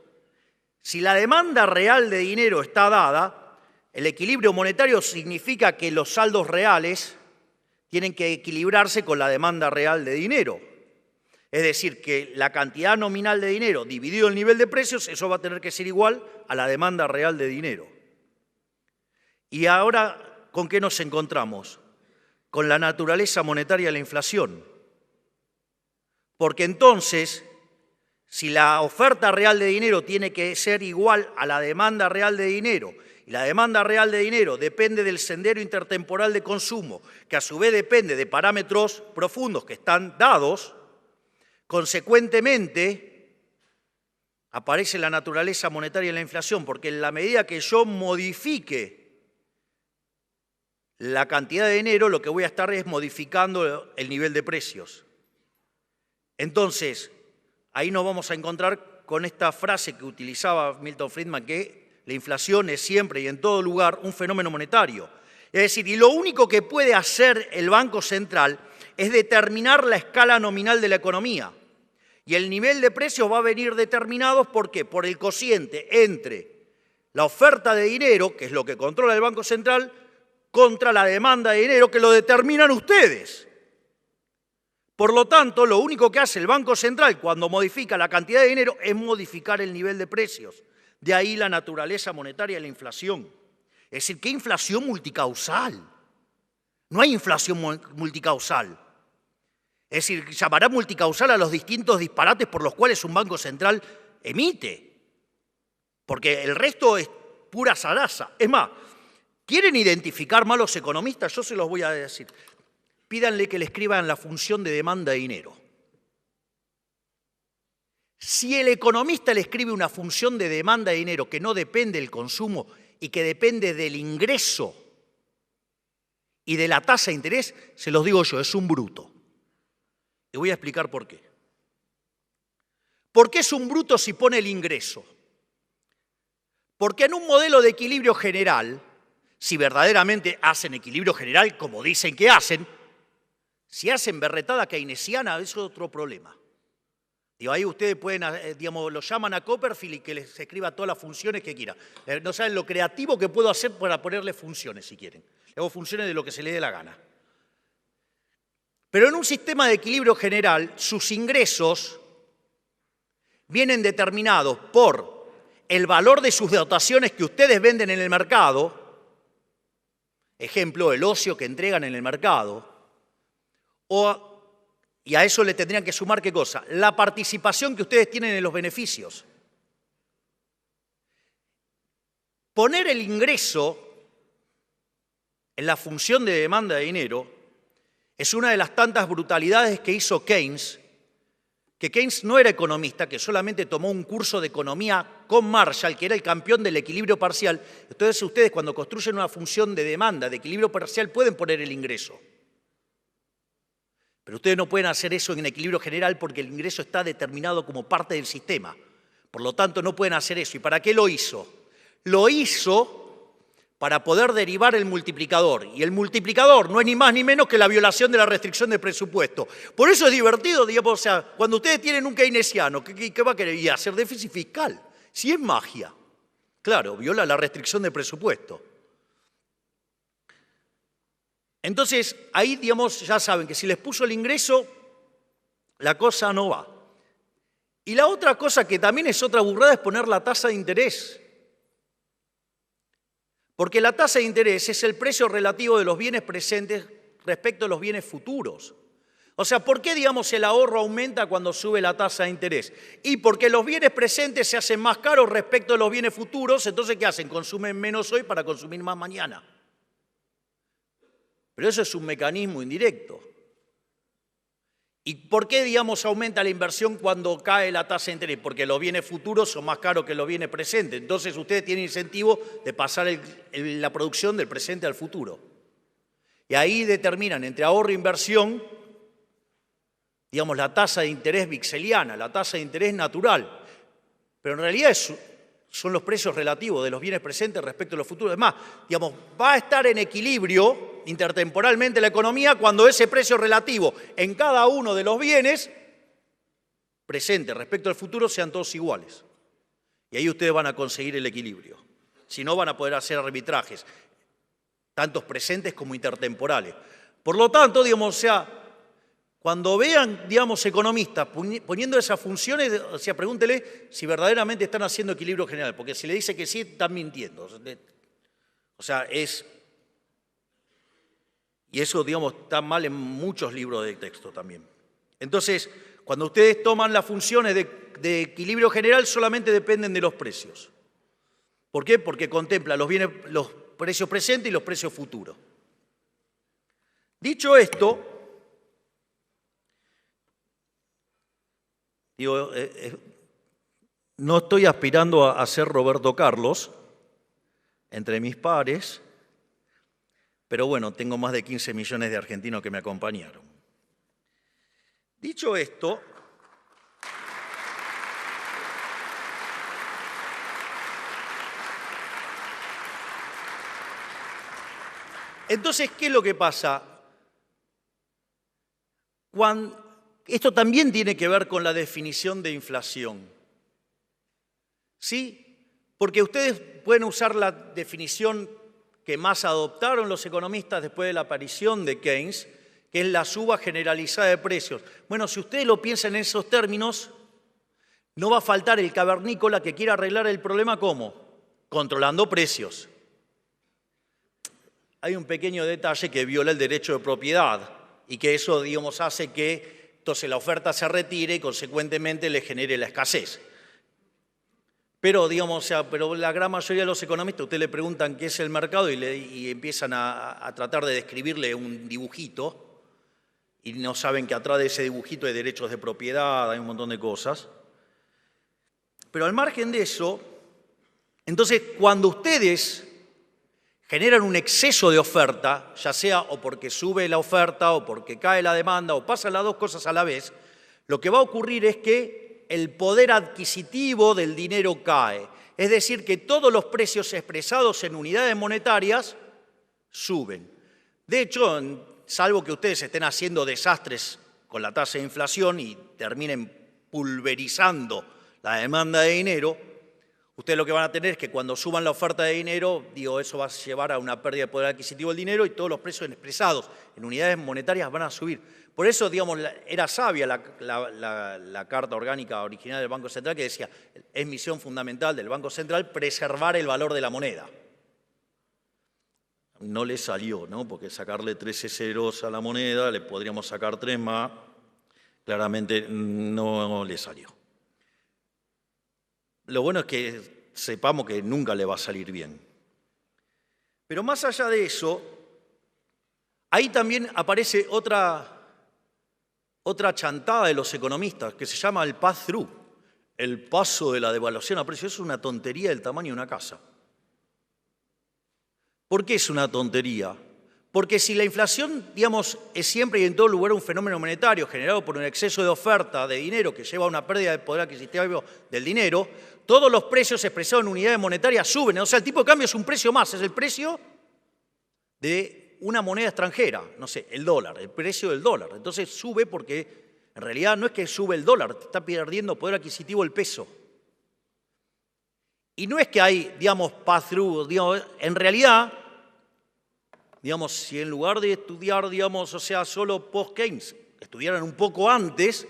Speaker 3: si la demanda real de dinero está dada, el equilibrio monetario significa que los saldos reales tienen que equilibrarse con la demanda real de dinero. Es decir, que la cantidad nominal de dinero dividido el nivel de precios, eso va a tener que ser igual a la demanda real de dinero. Y ahora, ¿con qué nos encontramos? Con la naturaleza monetaria de la inflación. Porque entonces, si la oferta real de dinero tiene que ser igual a la demanda real de dinero, y la demanda real de dinero depende del sendero intertemporal de consumo, que a su vez depende de parámetros profundos que están dados, consecuentemente aparece la naturaleza monetaria de la inflación, porque en la medida que yo modifique la cantidad de dinero, lo que voy a estar es modificando el nivel de precios. Entonces, ahí nos vamos a encontrar con esta frase que utilizaba Milton Friedman, que la inflación es siempre y en todo lugar un fenómeno monetario. Es decir, y lo único que puede hacer el Banco Central es determinar la escala nominal de la economía. Y el nivel de precios va a venir determinado, ¿por qué? Por el cociente entre la oferta de dinero, que es lo que controla el Banco Central, contra la demanda de dinero, que lo determinan ustedes. Por lo tanto, lo único que hace el Banco Central cuando modifica la cantidad de dinero es modificar el nivel de precios. De ahí la naturaleza monetaria de la inflación. Es decir, ¿qué inflación multicausal? No hay inflación multicausal. Es decir, llamará multicausal a los distintos disparates por los cuales un Banco Central emite. Porque el resto es pura zaraza. Es más, ¿quieren identificar malos economistas? Yo se los voy a decir. Pídanle que le escriban la función de demanda de dinero. Si el economista le escribe una función de demanda de dinero que no depende del consumo y que depende del ingreso y de la tasa de interés, se los digo yo, es un bruto. Y voy a explicar por qué. ¿Por qué es un bruto si pone el ingreso? Porque en un modelo de equilibrio general, si verdaderamente hacen equilibrio general, como dicen que hacen, si hacen berretada keynesiana, eso es otro problema. Digo, ahí ustedes pueden, digamos, lo llaman a Copperfield y que les escriba todas las funciones que quiera. No saben lo creativo que puedo hacer para ponerle funciones, si quieren. Le hago funciones de lo que se le dé la gana. Pero en un sistema de equilibrio general, sus ingresos vienen determinados por el valor de sus dotaciones que ustedes venden en el mercado, ejemplo, el ocio que entregan en el mercado, y a eso le tendrían que sumar ¿qué cosa? La participación que ustedes tienen en los beneficios. Poner el ingreso en la función de demanda de dinero es una de las tantas brutalidades que hizo Keynes, que Keynes no era economista, que solamente tomó un curso de economía con Marshall, que era el campeón del equilibrio parcial. Entonces ustedes cuando construyen una función de demanda, de equilibrio parcial, pueden poner el ingreso. Pero ustedes no pueden hacer eso en equilibrio general porque el ingreso está determinado como parte del sistema. Por lo tanto, no pueden hacer eso. ¿Y para qué lo hizo? Lo hizo para poder derivar el multiplicador. Y el multiplicador no es ni más ni menos que la violación de la restricción de presupuesto. Por eso es divertido, digamos, o sea, cuando ustedes tienen un keynesiano, ¿qué va a querer? Y hacer déficit fiscal. Si es magia. Claro, viola la restricción de presupuesto. Entonces, ahí, digamos, ya saben que si les puso el ingreso, la cosa no va. Y la otra cosa que también es otra burrada es poner la tasa de interés. Porque la tasa de interés es el precio relativo de los bienes presentes respecto a los bienes futuros. O sea, ¿por qué, digamos, el ahorro aumenta cuando sube la tasa de interés? Y porque los bienes presentes se hacen más caros respecto a los bienes futuros, entonces, ¿qué hacen? Consumen menos hoy para consumir más mañana. Pero eso es un mecanismo indirecto. ¿Y por qué, digamos, aumenta la inversión cuando cae la tasa de interés? Porque los bienes futuros son más caros que los bienes presentes. Entonces ustedes tienen incentivo de pasar la producción del presente al futuro. Y ahí determinan entre ahorro e inversión, digamos, la tasa de interés vixeliana, la tasa de interés natural. Pero en realidad son los precios relativos de los bienes presentes respecto a los futuros. Además, digamos, va a estar en equilibrio intertemporalmente la economía cuando ese precio relativo en cada uno de los bienes presentes respecto al futuro sean todos iguales. Y ahí ustedes van a conseguir el equilibrio. Si no, van a poder hacer arbitrajes, tantos presentes como intertemporales. Por lo tanto, digamos, o sea, cuando vean, digamos, economistas poniendo esas funciones, o sea, pregúntele si verdaderamente están haciendo equilibrio general, porque si le dice que sí, están mintiendo. O sea, y eso, digamos, está mal en muchos libros de texto también. Entonces, cuando ustedes toman las funciones de equilibrio general, solamente dependen de los precios. ¿Por qué? Porque contempla los precios presentes y los precios futuros. Dicho esto, digo, no estoy aspirando a ser Roberto Carlos entre mis pares, pero bueno, tengo más de 15 millones de argentinos que me acompañaron. Dicho esto, entonces, ¿qué es lo que pasa? Esto también tiene que ver con la definición de inflación. ¿Sí? Porque ustedes pueden usar la definición que más adoptaron los economistas después de la aparición de Keynes, que es la suba generalizada de precios. Bueno, si ustedes lo piensan en esos términos, no va a faltar el cavernícola que quiera arreglar el problema, ¿cómo? Controlando precios. Hay un pequeño detalle que viola el derecho de propiedad y que eso, digamos, hace que entonces la oferta se retire y consecuentemente le genere la escasez. Pero, digamos, o sea, pero la gran mayoría de los economistas, ustedes le preguntan qué es el mercado y empiezan a tratar de describirle un dibujito y no saben que atrás de ese dibujito hay derechos de propiedad, hay un montón de cosas. Pero al margen de eso, entonces cuando ustedes generan un exceso de oferta, ya sea o porque sube la oferta o porque cae la demanda o pasan las dos cosas a la vez, lo que va a ocurrir es que el poder adquisitivo del dinero cae. Es decir, que todos los precios expresados en unidades monetarias suben. De hecho, salvo que ustedes estén haciendo desastres con la tasa de inflación y terminen pulverizando la demanda de dinero, Ustedes lo que van a tener es que cuando suban la oferta de dinero, eso va a llevar a una pérdida de poder adquisitivo del dinero y todos los precios expresados en unidades monetarias van a subir. Por eso, era sabia la Carta Orgánica original del Banco Central que decía, es misión fundamental del Banco Central preservar el valor de la moneda. No le salió, ¿no? Porque sacarle 13 ceros a la moneda, le podríamos sacar 3 más, claramente no le salió. Lo bueno es que sepamos que nunca le va a salir bien. Pero más allá de eso, ahí también aparece otra chantada de los economistas que se llama el pass-through, el paso de la devaluación a precios. Es una tontería del tamaño de una casa. ¿Por qué es una tontería? Porque si la inflación, es siempre y en todo lugar un fenómeno monetario generado por un exceso de oferta de dinero que lleva a una pérdida de poder adquisitivo del dinero, todos los precios expresados en unidades monetarias suben. O sea, el tipo de cambio es un precio más, es el precio de una moneda extranjera, no sé, el dólar, el precio del dólar. Entonces sube porque en realidad no es que sube el dólar, está perdiendo poder adquisitivo el peso. Y no es que hay, pass-through, en realidad, si en lugar de estudiar, solo post-Keynes, estudiaran un poco antes,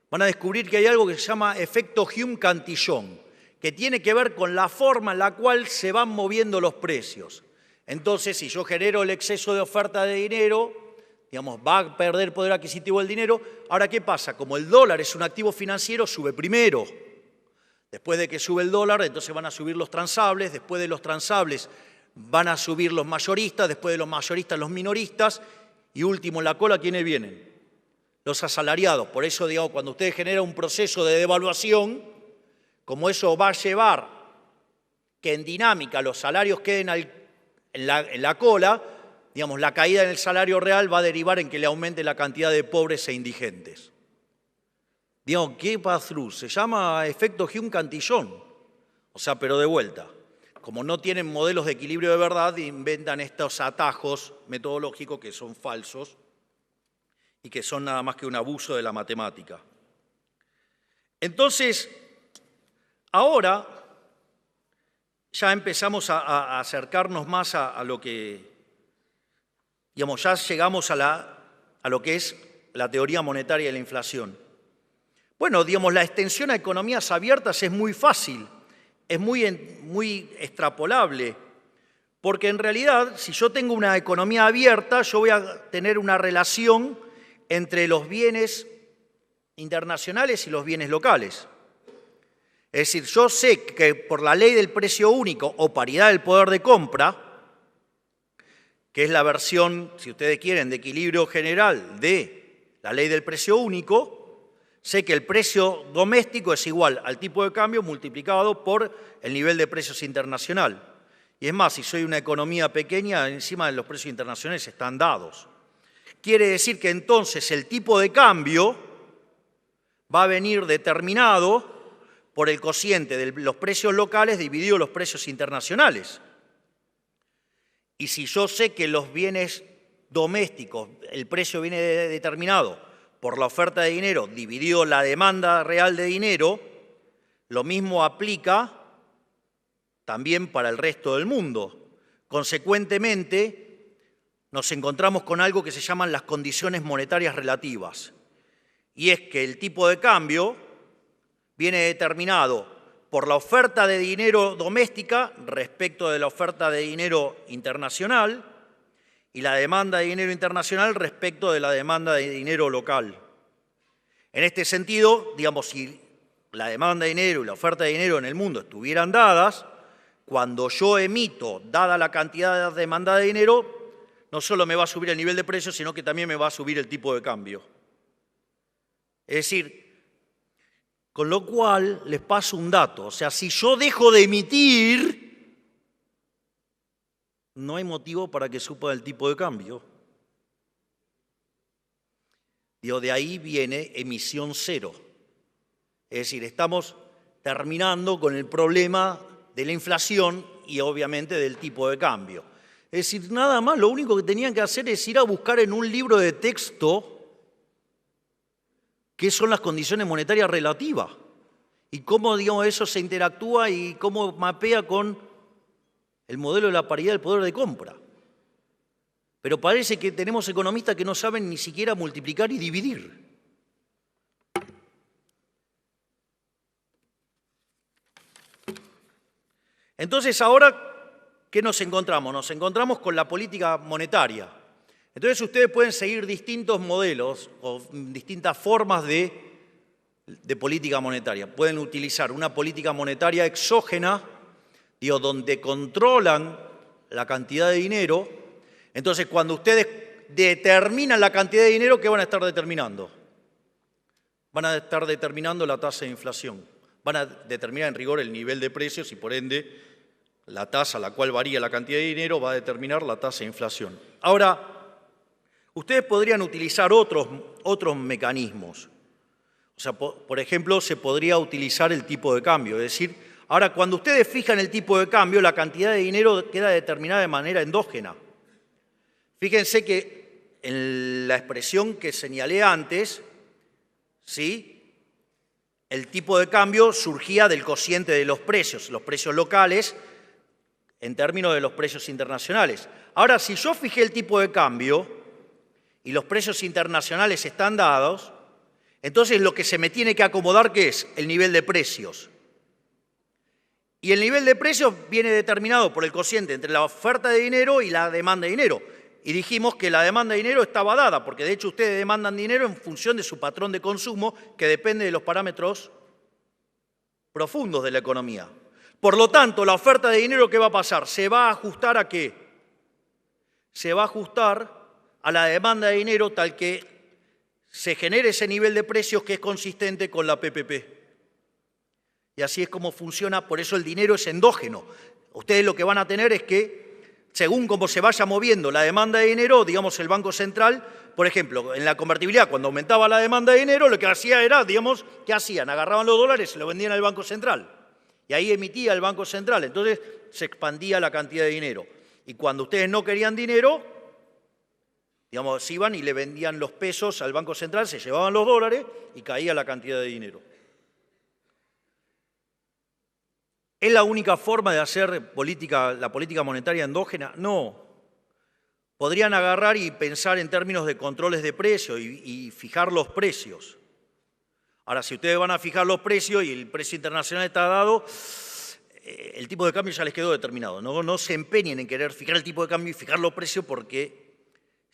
Speaker 3: van a descubrir que hay algo que se llama efecto Hume-Cantillon, que tiene que ver con la forma en la cual se van moviendo los precios. Entonces, si yo genero el exceso de oferta de dinero, va a perder poder adquisitivo el dinero. Ahora, ¿qué pasa? Como el dólar es un activo financiero, sube primero. Después de que sube el dólar, entonces van a subir los transables, después de los transables van a subir los mayoristas, después de los mayoristas los minoristas, y último en la cola, ¿quiénes vienen? Los asalariados. Por eso, cuando usted genera un proceso de devaluación, como eso va a llevar que en dinámica los salarios queden en la cola, la caída en el salario real va a derivar en que le aumente la cantidad de pobres e indigentes. ¿Qué pass-through? Se llama efecto Hume-Cantillon. Pero de vuelta. Como no tienen modelos de equilibrio de verdad, inventan estos atajos metodológicos que son falsos y que son nada más que un abuso de la matemática. Entonces, ahora ya empezamos a acercarnos más a lo que, ya llegamos a lo que es la teoría monetaria de la inflación. Bueno, la extensión a economías abiertas es muy fácil. Es muy extrapolable, porque en realidad, si yo tengo una economía abierta, yo voy a tener una relación entre los bienes internacionales y los bienes locales. Es decir, yo sé que por la ley del precio único o paridad del poder de compra, que es la versión, si ustedes quieren, de equilibrio general de la ley del precio único, sé que el precio doméstico es igual al tipo de cambio multiplicado por el nivel de precios internacional. Y es más, si soy una economía pequeña, encima de los precios internacionales están dados. Quiere decir que entonces el tipo de cambio va a venir determinado por el cociente de los precios locales dividido los precios internacionales. Y si yo sé que los bienes domésticos, el precio viene determinado por la oferta de dinero dividido la demanda real de dinero, lo mismo aplica también para el resto del mundo. Consecuentemente, nos encontramos con algo que se llaman las condiciones monetarias relativas. Y es que el tipo de cambio viene determinado por la oferta de dinero doméstica respecto de la oferta de dinero internacional y la demanda de dinero internacional respecto de la demanda de dinero local. En este sentido, si la demanda de dinero y la oferta de dinero en el mundo estuvieran dadas, cuando yo emito, dada la cantidad de demanda de dinero, no solo me va a subir el nivel de precios, sino que también me va a subir el tipo de cambio. Es decir, con lo cual les paso un dato. Si yo dejo de emitir, no hay motivo para que suba el tipo de cambio. De ahí viene emisión cero. Es decir, estamos terminando con el problema de la inflación y obviamente del tipo de cambio. Es decir, nada más, lo único que tenían que hacer es ir a buscar en un libro de texto qué son las condiciones monetarias relativas. y cómo, digamos, eso se interactúa y cómo mapea con el modelo de la paridad del poder de compra. Pero parece que tenemos economistas que no saben ni siquiera multiplicar y dividir. Entonces, ahora, ¿qué nos encontramos? Nos encontramos con la política monetaria. Entonces, ustedes pueden seguir distintos modelos o distintas formas de política monetaria. Pueden utilizar una política monetaria exógena, digo, donde controlan la cantidad de dinero. Entonces, cuando ustedes determinan la cantidad de dinero, ¿qué van a estar determinando? Van a estar determinando la tasa de inflación. Van a determinar en rigor el nivel de precios y, por ende, la tasa a la cual varía la cantidad de dinero va a determinar la tasa de inflación. Ahora, ustedes podrían utilizar otros mecanismos. O sea, por ejemplo, se podría utilizar el tipo de cambio. Es decir, ahora, cuando ustedes fijan el tipo de cambio, la cantidad de dinero queda determinada de manera endógena. Fíjense que en la expresión que señalé antes, ¿sí?, el tipo de cambio surgía del cociente de los precios locales, en términos de los precios internacionales. Ahora, si yo fijé el tipo de cambio y los precios internacionales están dados, entonces lo que se me tiene que acomodar, ¿qué es? El nivel de precios. Y el nivel de precios viene determinado por el cociente entre la oferta de dinero y la demanda de dinero. Y dijimos que la demanda de dinero estaba dada, porque de hecho ustedes demandan dinero en función de su patrón de consumo, que depende de los parámetros profundos de la economía. Por lo tanto, la oferta de dinero, ¿qué va a pasar? ¿Se va a ajustar a qué? Se va a ajustar a la demanda de dinero tal que se genere ese nivel de precios que es consistente con la PPP. Y así es como funciona, por eso el dinero es endógeno. Ustedes lo que van a tener es que, según cómo se vaya moviendo la demanda de dinero, digamos, el Banco Central, por ejemplo, en la convertibilidad, cuando aumentaba la demanda de dinero, lo que hacía era, digamos, ¿qué hacían? Agarraban los dólares y se los vendían al Banco Central. Y ahí emitía el Banco Central. Entonces se expandía la cantidad de dinero. Y cuando ustedes no querían dinero, digamos, iban y le vendían los pesos al Banco Central, se llevaban los dólares y caía la cantidad de dinero. ¿Es la única forma de hacer la política monetaria endógena? No. Podrían agarrar y pensar en términos de controles de precios y fijar los precios. Ahora, si ustedes van a fijar los precios y el precio internacional está dado, el tipo de cambio ya les quedó determinado. No se empeñen en querer fijar el tipo de cambio y fijar los precios porque,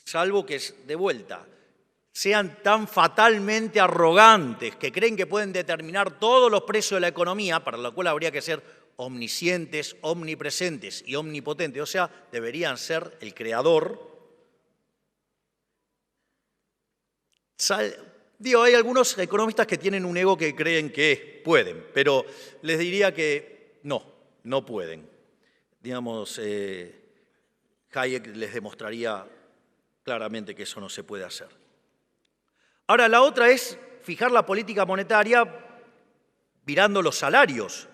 Speaker 3: salvo que de vuelta, sean tan fatalmente arrogantes que creen que pueden determinar todos los precios de la economía, para lo cual habría que ser omniscientes, omnipresentes y omnipotentes, o sea, deberían ser el creador. Hay algunos economistas que tienen un ego que creen que pueden, pero les diría que no pueden. Digamos, Hayek les demostraría claramente que eso no se puede hacer. Ahora, la otra es fijar la política monetaria mirando los salarios.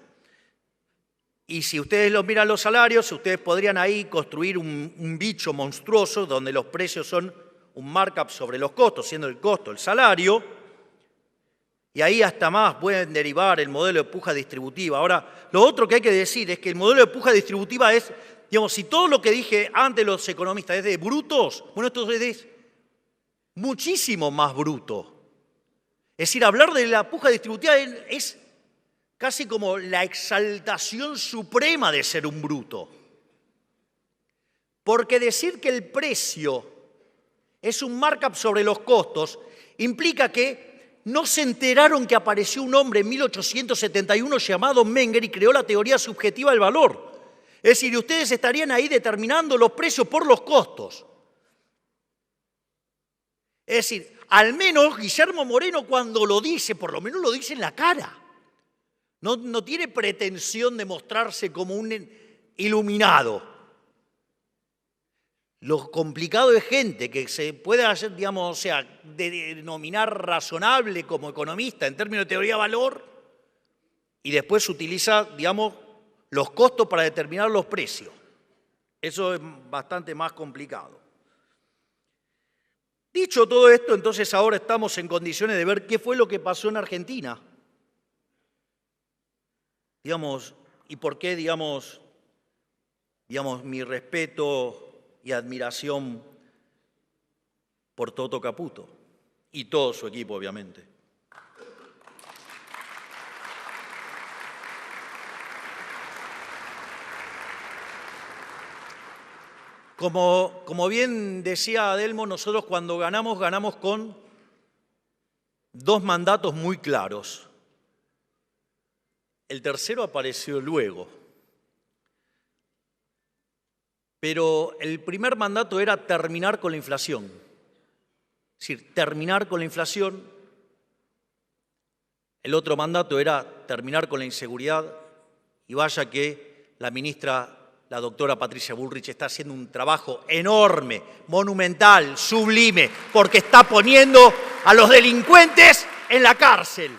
Speaker 3: Y si ustedes los miran los salarios, ustedes podrían ahí construir un bicho monstruoso donde los precios son un markup sobre los costos, siendo el costo el salario, y ahí hasta más pueden derivar el modelo de puja distributiva. Ahora, lo otro que hay que decir es que el modelo de puja distributiva es, digamos, si todo lo que dije antes los economistas es de brutos, bueno, esto es muchísimo más bruto. Es decir, hablar de la puja distributiva es casi como la exaltación suprema de ser un bruto. Porque decir que el precio es un markup sobre los costos implica que no se enteraron que apareció un hombre en 1871 llamado Menger y creó la teoría subjetiva del valor. Es decir, ustedes estarían ahí determinando los precios por los costos. Es decir, al menos Guillermo Moreno cuando lo dice, por lo menos lo dice en la cara. No tiene pretensión de mostrarse como un iluminado. Lo complicado es gente que se puede hacer, digamos, o sea, denominar razonable como economista en términos de teoría de valor y después utiliza, digamos, los costos para determinar los precios. Eso es bastante más complicado. Dicho todo esto, entonces ahora estamos en condiciones de ver qué fue lo que pasó en Argentina. digamos, y por qué, digamos, mi respeto y admiración por Toto Caputo y todo su equipo, obviamente. Como bien decía Adelmo, nosotros cuando ganamos, ganamos con dos mandatos muy claros. El tercero apareció luego. Pero el primer mandato era terminar con la inflación. Es decir, terminar con la inflación. El otro mandato era terminar con la inseguridad. Y vaya que la ministra, la doctora Patricia Bullrich, está haciendo un trabajo enorme, monumental, sublime, porque está poniendo a los delincuentes en la cárcel.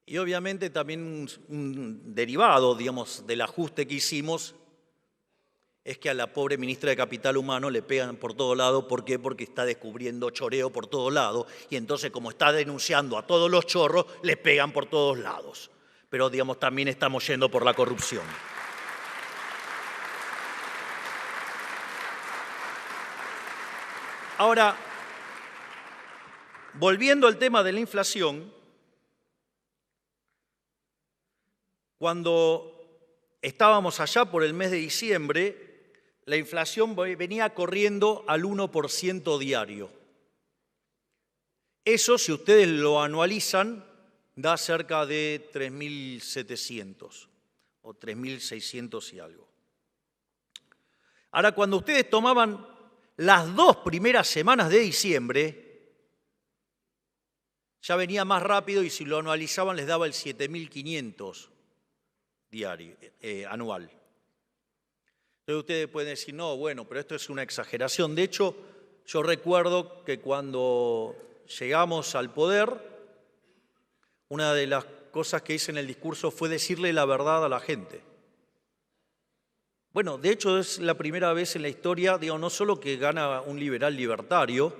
Speaker 3: Y obviamente también un derivado, digamos, del ajuste que hicimos es que a la pobre ministra de Capital Humano le pegan por todo lado. ¿Por qué? Porque está descubriendo choreo por todo lado y entonces como está denunciando a todos los chorros, le pegan por todos lados. Pero, digamos, también estamos yendo por la corrupción. Ahora, volviendo al tema de la inflación, cuando estábamos allá por el mes de diciembre, la inflación venía corriendo al 1% diario. Eso, si ustedes lo anualizan, da cerca de 3.700 o 3.600 y algo. Ahora, cuando ustedes tomaban las 2 primeras semanas de diciembre, ya venía más rápido y si lo anualizaban les daba el 7.500 diario, anual. Entonces ustedes pueden decir, no, bueno, pero esto es una exageración. De hecho, yo recuerdo que cuando llegamos al poder, una de las cosas que hice en el discurso fue decirle la verdad a la gente. Bueno, de hecho es la primera vez en la historia, digo, no solo que gana un liberal libertario,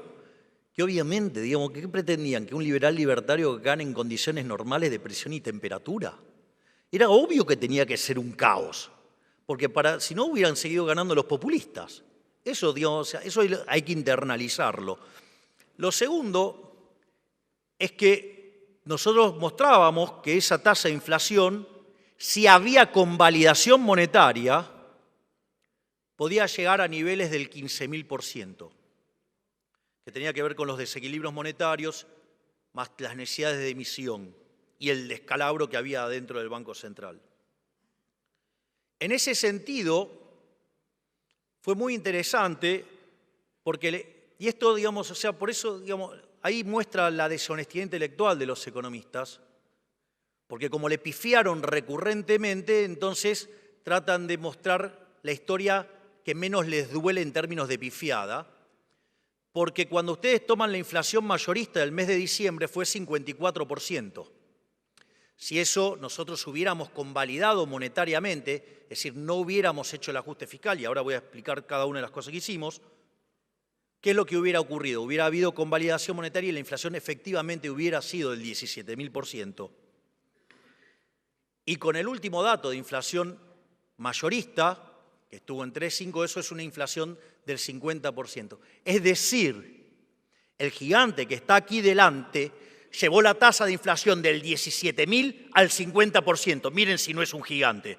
Speaker 3: que obviamente, digamos, ¿qué pretendían? ¿Que un liberal libertario gane en condiciones normales de presión y temperatura? Era obvio que tenía que ser un caos, porque si no hubieran seguido ganando los populistas. Eso, digamos, eso hay que internalizarlo. Lo segundo es que nosotros mostrábamos que esa tasa de inflación, si había convalidación monetaria, podía llegar a niveles del 15.000%, que tenía que ver con los desequilibrios monetarios más las necesidades de emisión y el descalabro que había dentro del Banco Central. En ese sentido, fue muy interesante, y esto, digamos, o sea, por eso, digamos, ahí muestra la deshonestidad intelectual de los economistas, porque como le pifiaron recurrentemente, entonces tratan de mostrar la historia que menos les duele en términos de pifiada, porque cuando ustedes toman la inflación mayorista del mes de diciembre fue 54%. Si eso nosotros hubiéramos convalidado monetariamente, es decir, no hubiéramos hecho el ajuste fiscal, y ahora voy a explicar cada una de las cosas que hicimos, ¿qué es lo que hubiera ocurrido? Hubiera habido convalidación monetaria y la inflación efectivamente hubiera sido del 17.000%. Y con el último dato de inflación mayorista, que estuvo en 3,5, eso es una inflación del 50%. Es decir, el gigante que está aquí delante llevó la tasa de inflación del 17.000 al 50%. Miren si no es un gigante.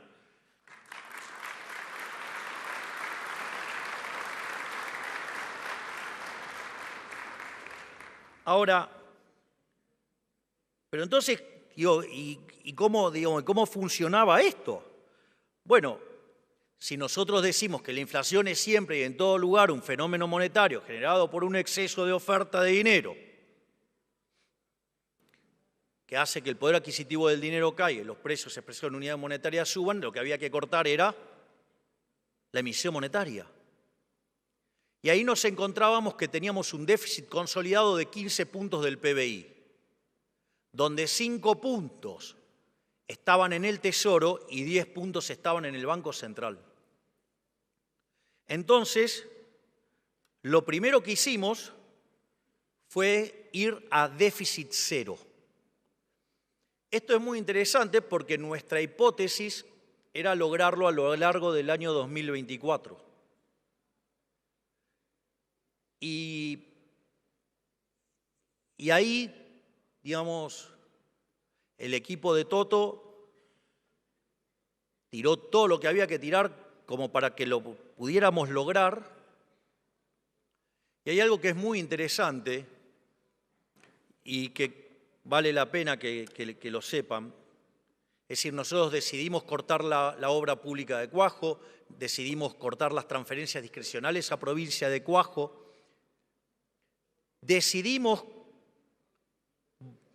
Speaker 3: Ahora, pero entonces, ¿cómo funcionaba esto? Bueno, si nosotros decimos que la inflación es siempre y en todo lugar un fenómeno monetario generado por un exceso de oferta de dinero, que hace que el poder adquisitivo del dinero caiga y los precios expresados en unidad monetaria suban, lo que había que cortar era la emisión monetaria. Y ahí nos encontrábamos que teníamos un déficit consolidado de 15 puntos del PBI, donde 5 puntos estaban en el Tesoro y 10 puntos estaban en el Banco Central. Entonces, lo primero que hicimos fue ir a déficit cero. Esto es muy interesante porque nuestra hipótesis era lograrlo a lo largo del año 2024. Y ahí, digamos, el equipo de Toto tiró todo lo que había que tirar como para que lo pudiéramos lograr. Y hay algo que es muy interesante y que vale la pena que lo sepan. Es decir, nosotros decidimos cortar la obra pública de Cuajo, decidimos cortar las transferencias discrecionales a provincia de Cuajo, decidimos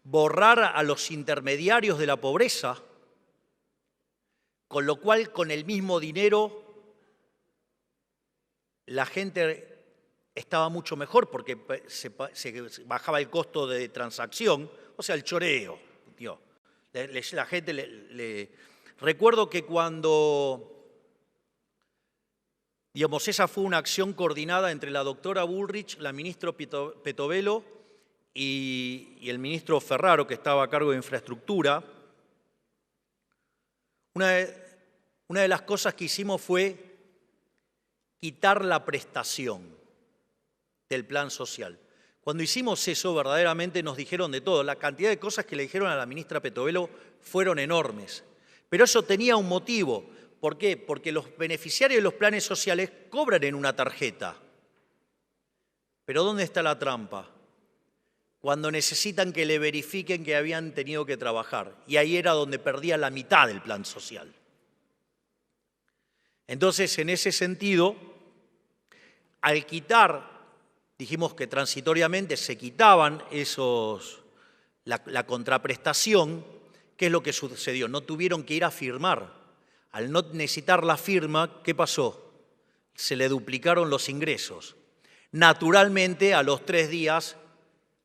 Speaker 3: borrar a los intermediarios de la pobreza, con lo cual con el mismo dinero la gente estaba mucho mejor porque se bajaba el costo de transacción, o sea, el choreo. Tío. La gente Recuerdo que cuando, digamos, esa fue una acción coordinada entre la doctora Bullrich, la ministra Petovelo y el ministro Ferraro, que estaba a cargo de infraestructura. Una de las cosas que hicimos fue quitar la prestación del plan social. Cuando hicimos eso, verdaderamente nos dijeron de todo. La cantidad de cosas que le dijeron a la ministra Petovelo fueron enormes. Pero eso tenía un motivo. ¿Por qué? Porque los beneficiarios de los planes sociales cobran en una tarjeta. Pero ¿dónde está la trampa? Cuando necesitan que le verifiquen que habían tenido que trabajar. Y ahí era donde perdía la mitad del plan social. Entonces, en ese sentido, al quitar, dijimos que transitoriamente se quitaban la contraprestación. ¿Qué es lo que sucedió? No tuvieron que ir a firmar. Al no necesitar la firma, ¿qué pasó? Se le duplicaron los ingresos. Naturalmente, a los 3 días,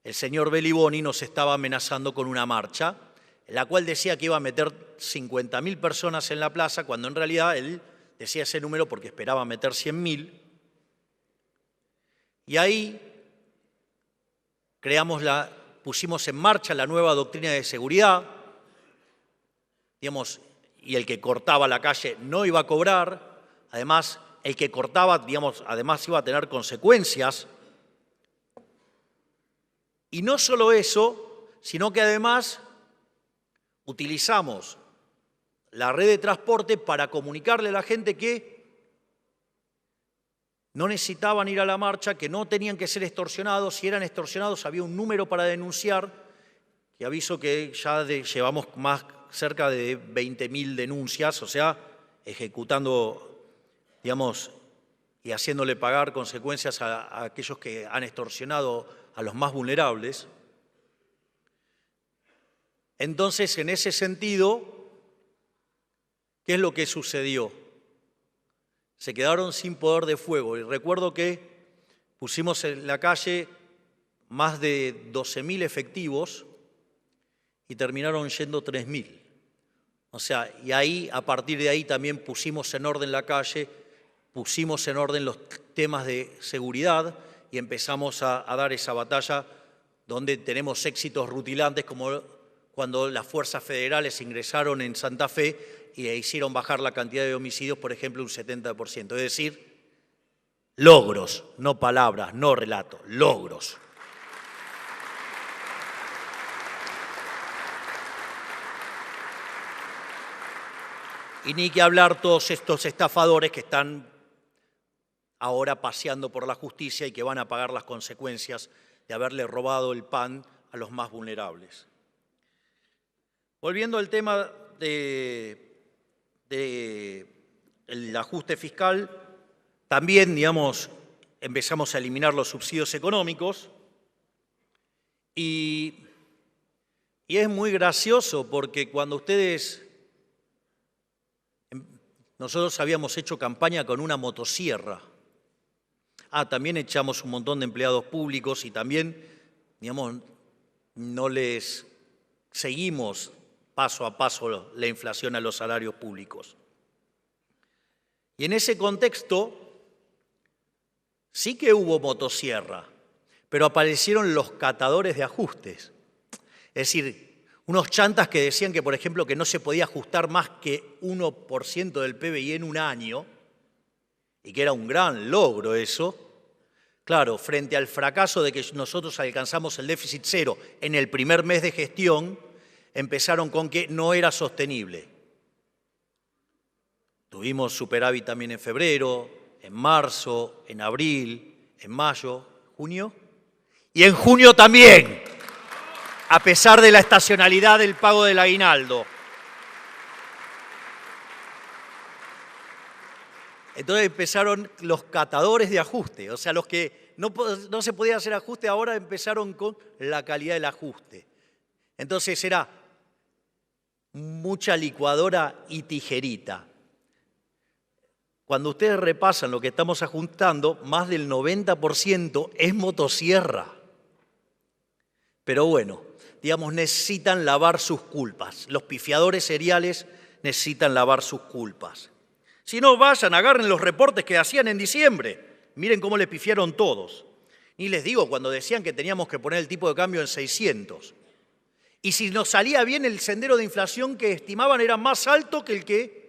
Speaker 3: el señor Beliboni nos estaba amenazando con una marcha, en la cual decía que iba a meter 50.000 personas en la plaza, cuando en realidad él decía ese número porque esperaba meter 100.000. Y ahí pusimos en marcha la nueva doctrina de seguridad, digamos, y el que cortaba la calle no iba a cobrar. Además, el que cortaba, digamos, además iba a tener consecuencias. Y no solo eso, sino que además utilizamos la red de transporte para comunicarle a la gente que no necesitaban ir a la marcha, que no tenían que ser extorsionados. Si eran extorsionados había un número para denunciar, que aviso que ya llevamos cerca de 20.000 denuncias, o sea, ejecutando, digamos, y haciéndole pagar consecuencias a aquellos que han extorsionado a los más vulnerables. Entonces, en ese sentido, ¿qué es lo que sucedió? Se quedaron sin poder de fuego. Y recuerdo que pusimos en la calle más de 12.000 efectivos y terminaron yendo 3.000. O sea, y ahí, a partir de ahí también pusimos en orden la calle, pusimos en orden los temas de seguridad y empezamos a dar esa batalla donde tenemos éxitos rutilantes como cuando las fuerzas federales ingresaron en Santa Fe y hicieron bajar la cantidad de homicidios, por ejemplo, un 70%. Es decir, logros, no palabras, no relatos, logros. Y ni que hablar todos estos estafadores que están ahora paseando por la justicia y que van a pagar las consecuencias de haberle robado el pan a los más vulnerables. Volviendo al tema del ajuste fiscal, también, digamos, empezamos a eliminar los subsidios económicos y es muy gracioso porque cuando nosotros habíamos hecho campaña con una motosierra. También echamos un montón de empleados públicos y también, digamos, no les seguimos paso a paso la inflación a los salarios públicos. Y en ese contexto sí que hubo motosierra, pero aparecieron los catadores de ajustes. Es decir, unos chantas que decían que, por ejemplo, que no se podía ajustar más que 1% del PBI en un año, y que era un gran logro eso. Claro, frente al fracaso de que nosotros alcanzamos el déficit cero en el primer mes de gestión, empezaron con que no era sostenible. Tuvimos superávit también en febrero, en marzo, en abril, en mayo, junio, y en junio también, a pesar de la estacionalidad del pago del aguinaldo. Entonces empezaron los catadores de ajuste, o sea, los que no se podía hacer ajuste, ahora empezaron con la calidad del ajuste. Entonces era mucha licuadora y tijerita. Cuando ustedes repasan lo que estamos ajustando, más del 90% es motosierra. Pero bueno, digamos, necesitan lavar sus culpas. Los pifiadores seriales necesitan lavar sus culpas. Si no, vayan, agarren los reportes que hacían en diciembre. Miren cómo le pifiaron todos. Ni les digo cuando decían que teníamos que poner el tipo de cambio en 600. Y si nos salía bien, el sendero de inflación que estimaban era más alto que el que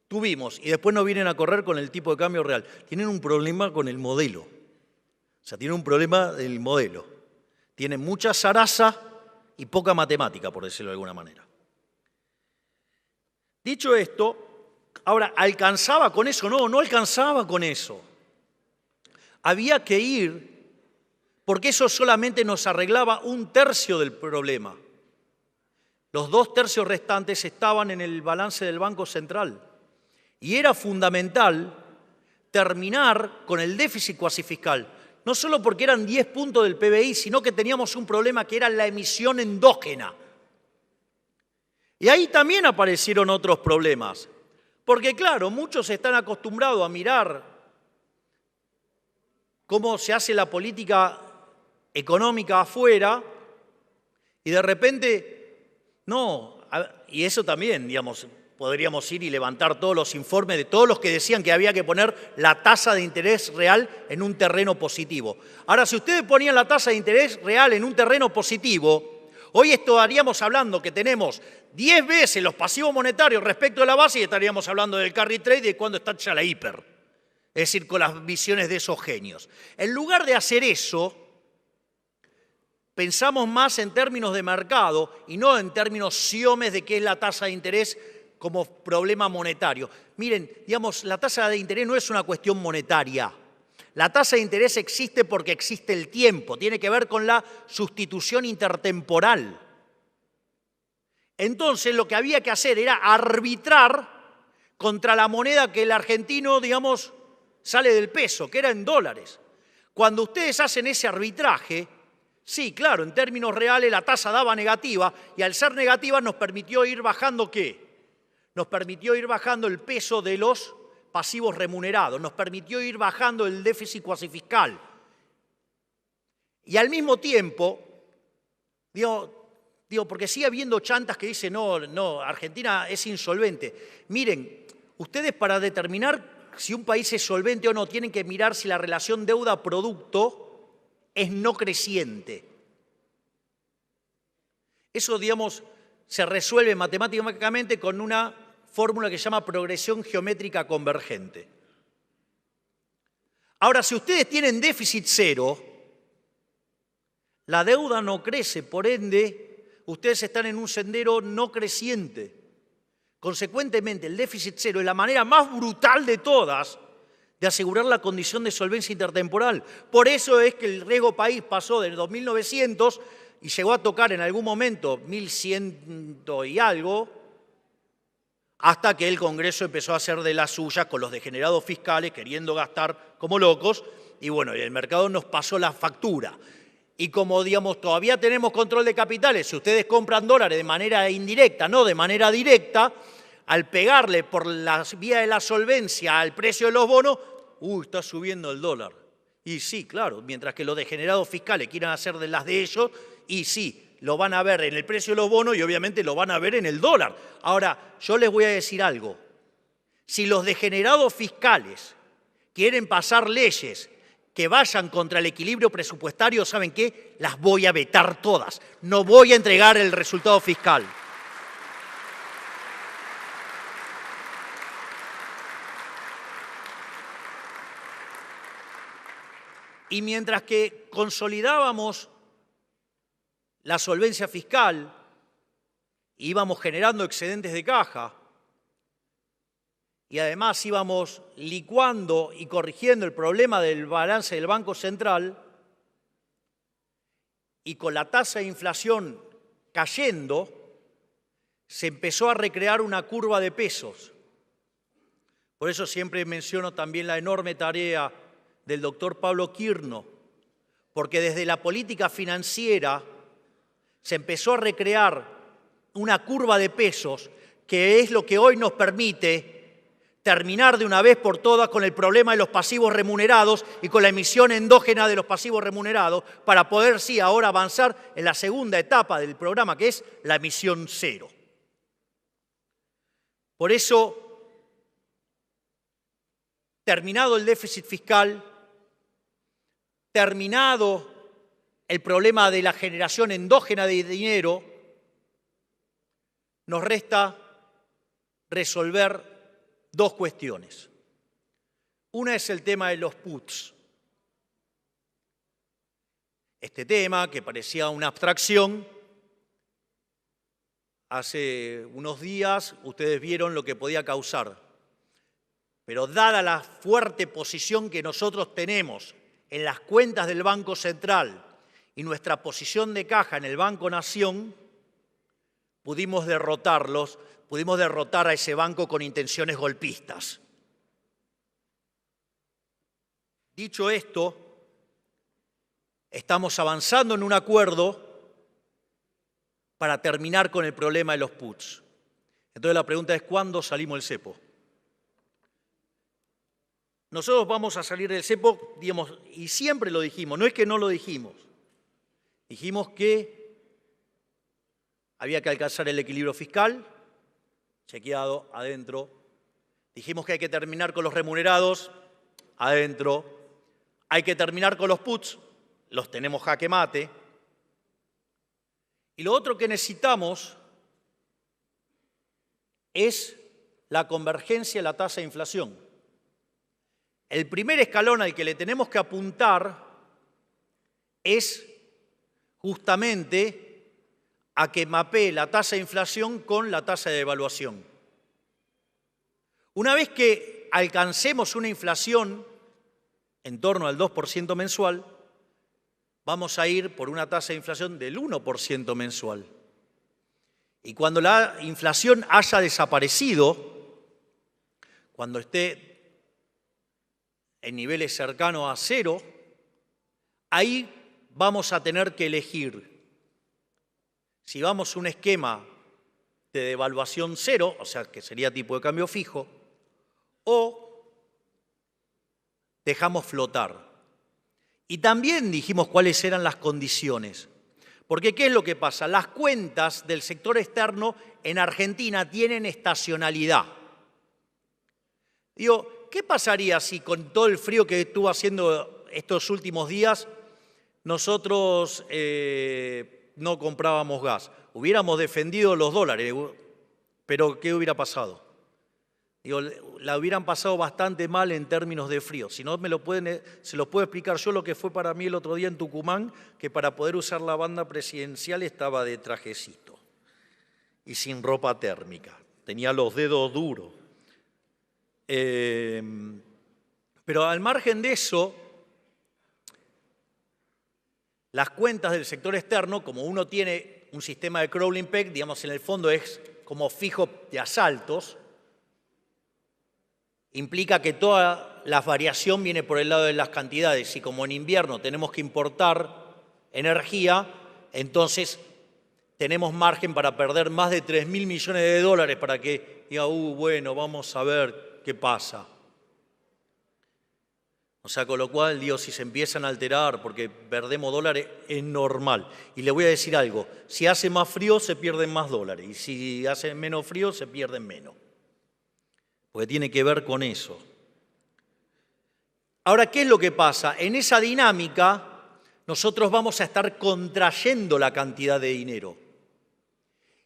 Speaker 3: tuvimos. Y después nos vienen a correr con el tipo de cambio real. Tienen un problema con el modelo. O sea, tienen un problema del modelo. Tienen mucha zaraza y poca matemática, por decirlo de alguna manera. Dicho esto, ahora, ¿alcanzaba con eso? No, no alcanzaba con eso. Había que ir, porque eso solamente nos arreglaba 1/3 del problema. Los 2/3 restantes estaban en el balance del Banco Central. Y era fundamental terminar con el déficit cuasi fiscal. No solo porque eran 10 puntos del PBI, sino que teníamos un problema que era la emisión endógena. Y ahí también aparecieron otros problemas. Porque claro, muchos están acostumbrados a mirar cómo se hace la política económica afuera y de repente, no, y eso también, digamos, podríamos ir y levantar todos los informes de todos los que decían que había que poner la tasa de interés real en un terreno positivo. Ahora, si ustedes ponían la tasa de interés real en un terreno positivo, hoy estaríamos hablando que tenemos 10 veces los pasivos monetarios respecto a la base y estaríamos hablando del carry trade y de cuándo está ya la hiper. Es decir, con las visiones de esos genios. En lugar de hacer eso, pensamos más en términos de mercado y no en términos siomes de qué es la tasa de interés como problema monetario. Miren, digamos, la tasa de interés no es una cuestión monetaria. La tasa de interés existe porque existe el tiempo, tiene que ver con la sustitución intertemporal. Entonces lo que había que hacer era arbitrar contra la moneda que el argentino, digamos, sale del peso, que era en dólares. Cuando ustedes hacen ese arbitraje, sí, claro, en términos reales la tasa daba negativa y al ser negativa nos permitió ir bajando ¿qué? Nos permitió ir bajando el peso de los pasivos remunerados, nos permitió ir bajando el déficit cuasi fiscal. Y al mismo tiempo, digo, porque sigue habiendo chantas que dicen, no, Argentina es insolvente. Miren, ustedes para determinar si un país es solvente o no, tienen que mirar si la relación deuda-producto es no creciente. Eso, digamos, se resuelve matemáticamente con una fórmula que se llama progresión geométrica convergente. Ahora, si ustedes tienen déficit cero, la deuda no crece, por ende, ustedes están en un sendero no creciente. Consecuentemente, el déficit cero es la manera más brutal de todas de asegurar la condición de solvencia intertemporal. Por eso es que el riesgo país pasó de 2.900 y llegó a tocar en algún momento 1.100 y algo, hasta que el Congreso empezó a hacer de las suyas con los degenerados fiscales, queriendo gastar como locos, y bueno, el mercado nos pasó la factura. Y como, digamos, todavía tenemos control de capitales, si ustedes compran dólares de manera indirecta, no de manera directa, al pegarle por la vía de la solvencia al precio de los bonos, está subiendo el dólar. Y sí, claro, mientras que los degenerados fiscales quieran hacer de las de ellos, y sí, lo van a ver en el precio de los bonos y obviamente lo van a ver en el dólar. Ahora, yo les voy a decir algo. Si los degenerados fiscales quieren pasar leyes que vayan contra el equilibrio presupuestario, ¿saben qué? Las voy a vetar todas. No voy a entregar el resultado fiscal. Y mientras que consolidábamos la solvencia fiscal, íbamos generando excedentes de caja y además íbamos licuando y corrigiendo el problema del balance del Banco Central, y con la tasa de inflación cayendo, se empezó a recrear una curva de pesos. Por eso siempre menciono también la enorme tarea del doctor Pablo Quirno, porque desde la política financiera se empezó a recrear una curva de pesos que es lo que hoy nos permite terminar de una vez por todas con el problema de los pasivos remunerados y con la emisión endógena de los pasivos remunerados para poder, sí, ahora avanzar en la segunda etapa del programa, que es la emisión cero. Por eso, terminado el déficit fiscal, terminado el problema de la generación endógena de dinero, nos resta resolver dos cuestiones. Una es el tema de los puts. Este tema, que parecía una abstracción, hace unos días ustedes vieron lo que podía causar. Pero dada la fuerte posición que nosotros tenemos en las cuentas del Banco Central y nuestra posición de caja en el Banco Nación, pudimos derrotar a ese banco con intenciones golpistas. Dicho esto, estamos avanzando en un acuerdo para terminar con el problema de los puts. Entonces la pregunta es, ¿cuándo salimos del cepo? Nosotros vamos a salir del cepo, digamos, y siempre lo dijimos, no es que no lo dijimos. Dijimos que había que alcanzar el equilibrio fiscal, chequeado, adentro. Dijimos que hay que terminar con los remunerados, adentro. Hay que terminar con los puts, los tenemos jaque mate. Y lo otro que necesitamos es la convergencia de la tasa de inflación. El primer escalón al que le tenemos que apuntar es justamente a que mapee la tasa de inflación con la tasa de devaluación. Una vez que alcancemos una inflación en torno al 2% mensual, vamos a ir por una tasa de inflación del 1% mensual. Y cuando la inflación haya desaparecido, cuando esté en niveles cercanos a cero, ahí vamos a tener que elegir si vamos a un esquema de devaluación cero, o sea, que sería tipo de cambio fijo, o dejamos flotar. Y también dijimos cuáles eran las condiciones. Porque ¿qué es lo que pasa? Las cuentas del sector externo en Argentina tienen estacionalidad. Digo, ¿qué pasaría si con todo el frío que estuvo haciendo estos últimos días nosotros no comprábamos gas? Hubiéramos defendido los dólares, pero ¿qué hubiera pasado? Digo, la hubieran pasado bastante mal en términos de frío. Si no, se los puedo explicar yo lo que fue para mí el otro día en Tucumán, que para poder usar la banda presidencial estaba de trajecito y sin ropa térmica. Tenía los dedos duros. Pero al margen de eso, las cuentas del sector externo, como uno tiene un sistema de crawling peg, digamos, en el fondo es como fijo de asaltos, implica que toda la variación viene por el lado de las cantidades, y como en invierno tenemos que importar energía, entonces tenemos margen para perder más de 3.000 millones de dólares para que diga, bueno, vamos a ver qué pasa. O sea, con lo cual, digo, si se empiezan a alterar porque perdemos dólares, es normal. Y le voy a decir algo, si hace más frío se pierden más dólares, y si hace menos frío se pierden menos. Porque tiene que ver con eso. Ahora, ¿qué es lo que pasa? En esa dinámica nosotros vamos a estar contrayendo la cantidad de dinero.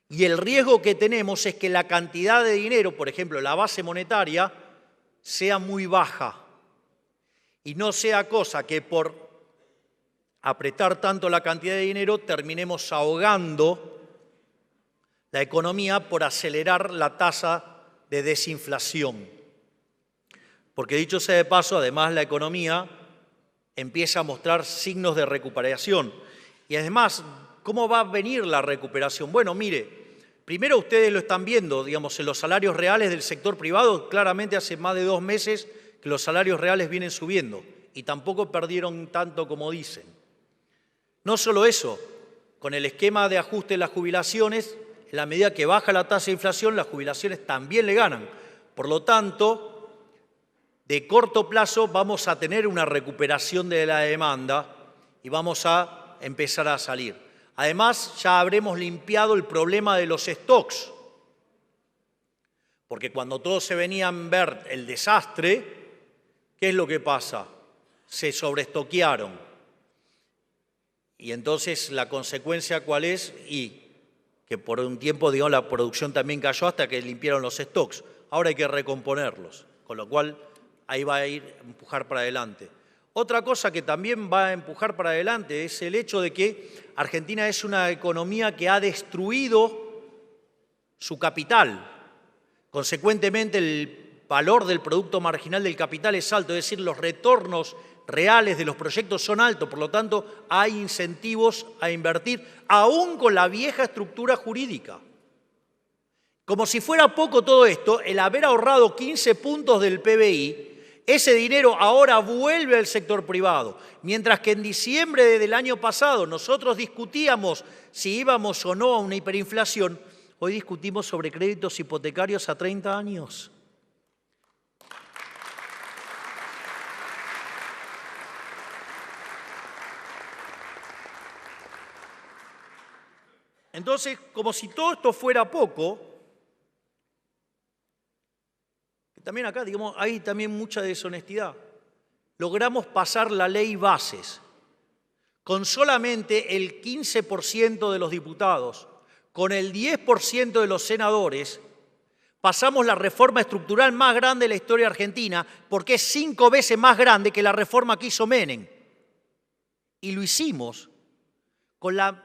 Speaker 3: Y el riesgo que tenemos es que la cantidad de dinero, por ejemplo, la base monetaria, sea muy baja. Y no sea cosa que por apretar tanto la cantidad de dinero terminemos ahogando la economía por acelerar la tasa de desinflación. Porque dicho sea de paso, además la economía empieza a mostrar signos de recuperación. Y además, ¿cómo va a venir la recuperación? Bueno, mire, primero ustedes lo están viendo, digamos, en los salarios reales del sector privado, claramente hace más de 2 meses que los salarios reales vienen subiendo y tampoco perdieron tanto como dicen. No solo eso, con el esquema de ajuste de las jubilaciones, en la medida que baja la tasa de inflación, las jubilaciones también le ganan. Por lo tanto, de corto plazo vamos a tener una recuperación de la demanda y vamos a empezar a salir. Además, ya habremos limpiado el problema de los stocks, porque cuando todos se venían a ver el desastre, ¿qué es lo que pasa? Se sobreestoquearon. Y entonces la consecuencia, ¿cuál es? Y que por un tiempo, digamos, la producción también cayó hasta que limpiaron los stocks. Ahora hay que recomponerlos, con lo cual ahí va a ir a empujar para adelante. Otra cosa que también va a empujar para adelante es el hecho de que Argentina es una economía que ha destruido su capital. Consecuentemente, el valor del producto marginal del capital es alto, es decir, los retornos reales de los proyectos son altos, por lo tanto, hay incentivos a invertir, aún con la vieja estructura jurídica. Como si fuera poco todo esto, el haber ahorrado 15 puntos del PBI, ese dinero ahora vuelve al sector privado. Mientras que en diciembre del año pasado nosotros discutíamos si íbamos o no a una hiperinflación, hoy discutimos sobre créditos hipotecarios a 30 años. Entonces, como si todo esto fuera poco, también acá, digamos, hay también mucha deshonestidad. Logramos pasar la ley Bases con solamente el 15% de los diputados, con el 10% de los senadores, pasamos la reforma estructural más grande de la historia argentina, porque es 5 veces más grande que la reforma que hizo Menem. Y lo hicimos con la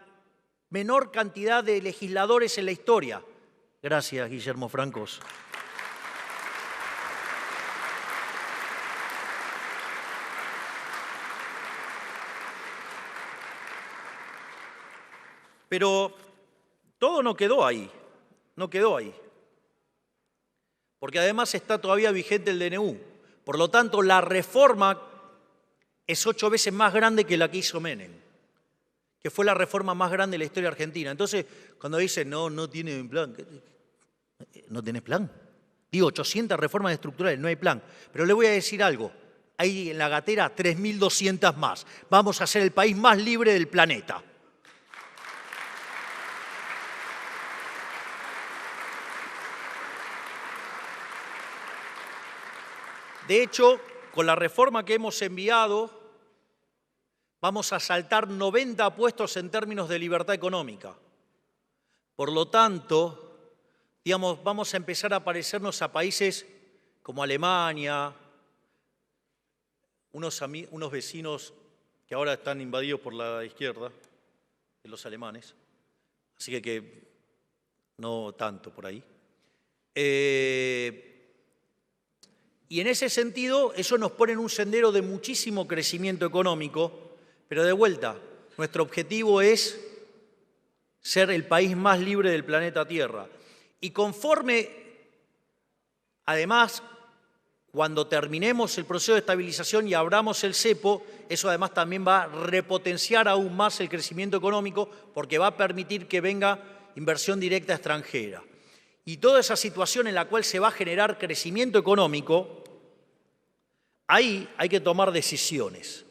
Speaker 3: menor cantidad de legisladores en la historia. Gracias, Guillermo Francos. Pero todo no quedó ahí, porque además está todavía vigente el DNU. Por lo tanto, la reforma es 8 veces más grande que la que hizo Menem, que fue la reforma más grande de la historia argentina. Entonces, cuando dicen, no tienen plan, ¿no tenés plan? Digo, 800 reformas estructurales, no hay plan. Pero le voy a decir algo, hay en la gatera 3.200 más. Vamos a ser el país más libre del planeta. De hecho, con la reforma que hemos enviado, vamos a saltar 90 puestos en términos de libertad económica. Por lo tanto, digamos, vamos a empezar a parecernos a países como Alemania, unos vecinos que ahora están invadidos por la izquierda, de los alemanes, así que no tanto por ahí. Y en ese sentido, eso nos pone en un sendero de muchísimo crecimiento económico, pero de vuelta, nuestro objetivo es ser el país más libre del planeta Tierra. Y conforme, además, cuando terminemos el proceso de estabilización y abramos el cepo, eso además también va a repotenciar aún más el crecimiento económico porque va a permitir que venga inversión directa extranjera. Y toda esa situación en la cual se va a generar crecimiento económico, ahí hay que tomar decisiones.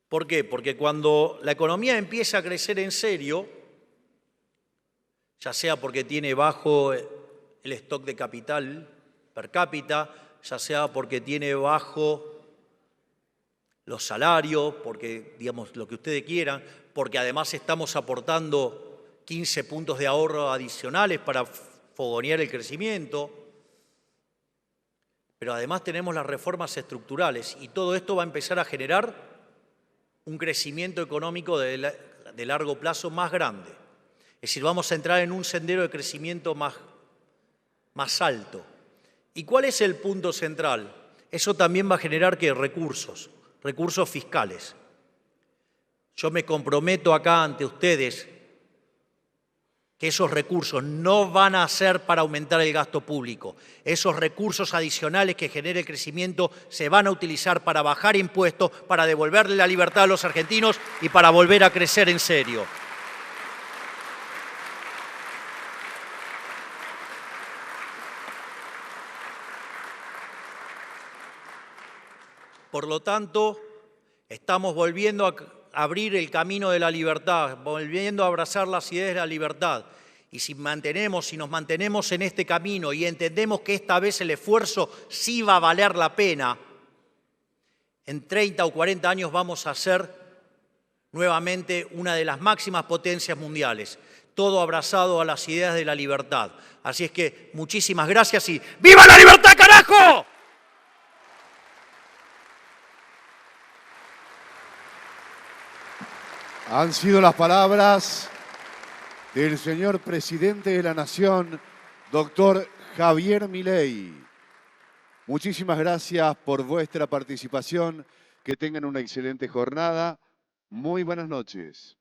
Speaker 3: ¿Por qué? Porque cuando la economía empieza a crecer en serio, ya sea porque tiene bajo el stock de capital per cápita, ya sea porque tiene bajo los salarios, porque, digamos, lo que ustedes quieran, porque además estamos aportando 15 puntos de ahorro adicionales para fogonear el crecimiento, pero además tenemos las reformas estructurales y todo esto va a empezar a generar un crecimiento económico de largo plazo más grande. Es decir, vamos a entrar en un sendero de crecimiento más alto. ¿Y cuál es el punto central? Eso también va a generar ¿qué? Recursos fiscales. Yo me comprometo acá ante ustedes que esos recursos no van a ser para aumentar el gasto público. Esos recursos adicionales que genere el crecimiento se van a utilizar para bajar impuestos, para devolverle la libertad a los argentinos y para volver a crecer en serio. Por lo tanto, estamos volviendo a abrir el camino de la libertad, volviendo a abrazar las ideas de la libertad. Y si nos mantenemos en este camino y entendemos que esta vez el esfuerzo sí va a valer la pena, en 30 o 40 años vamos a ser nuevamente una de las máximas potencias mundiales, todo abrazado a las ideas de la libertad. Así es que muchísimas gracias y ¡viva la libertad, carajo!
Speaker 1: Han sido las palabras del señor presidente de la Nación, doctor Javier Milei. Muchísimas gracias por vuestra participación. Que tengan una excelente jornada. Muy buenas noches.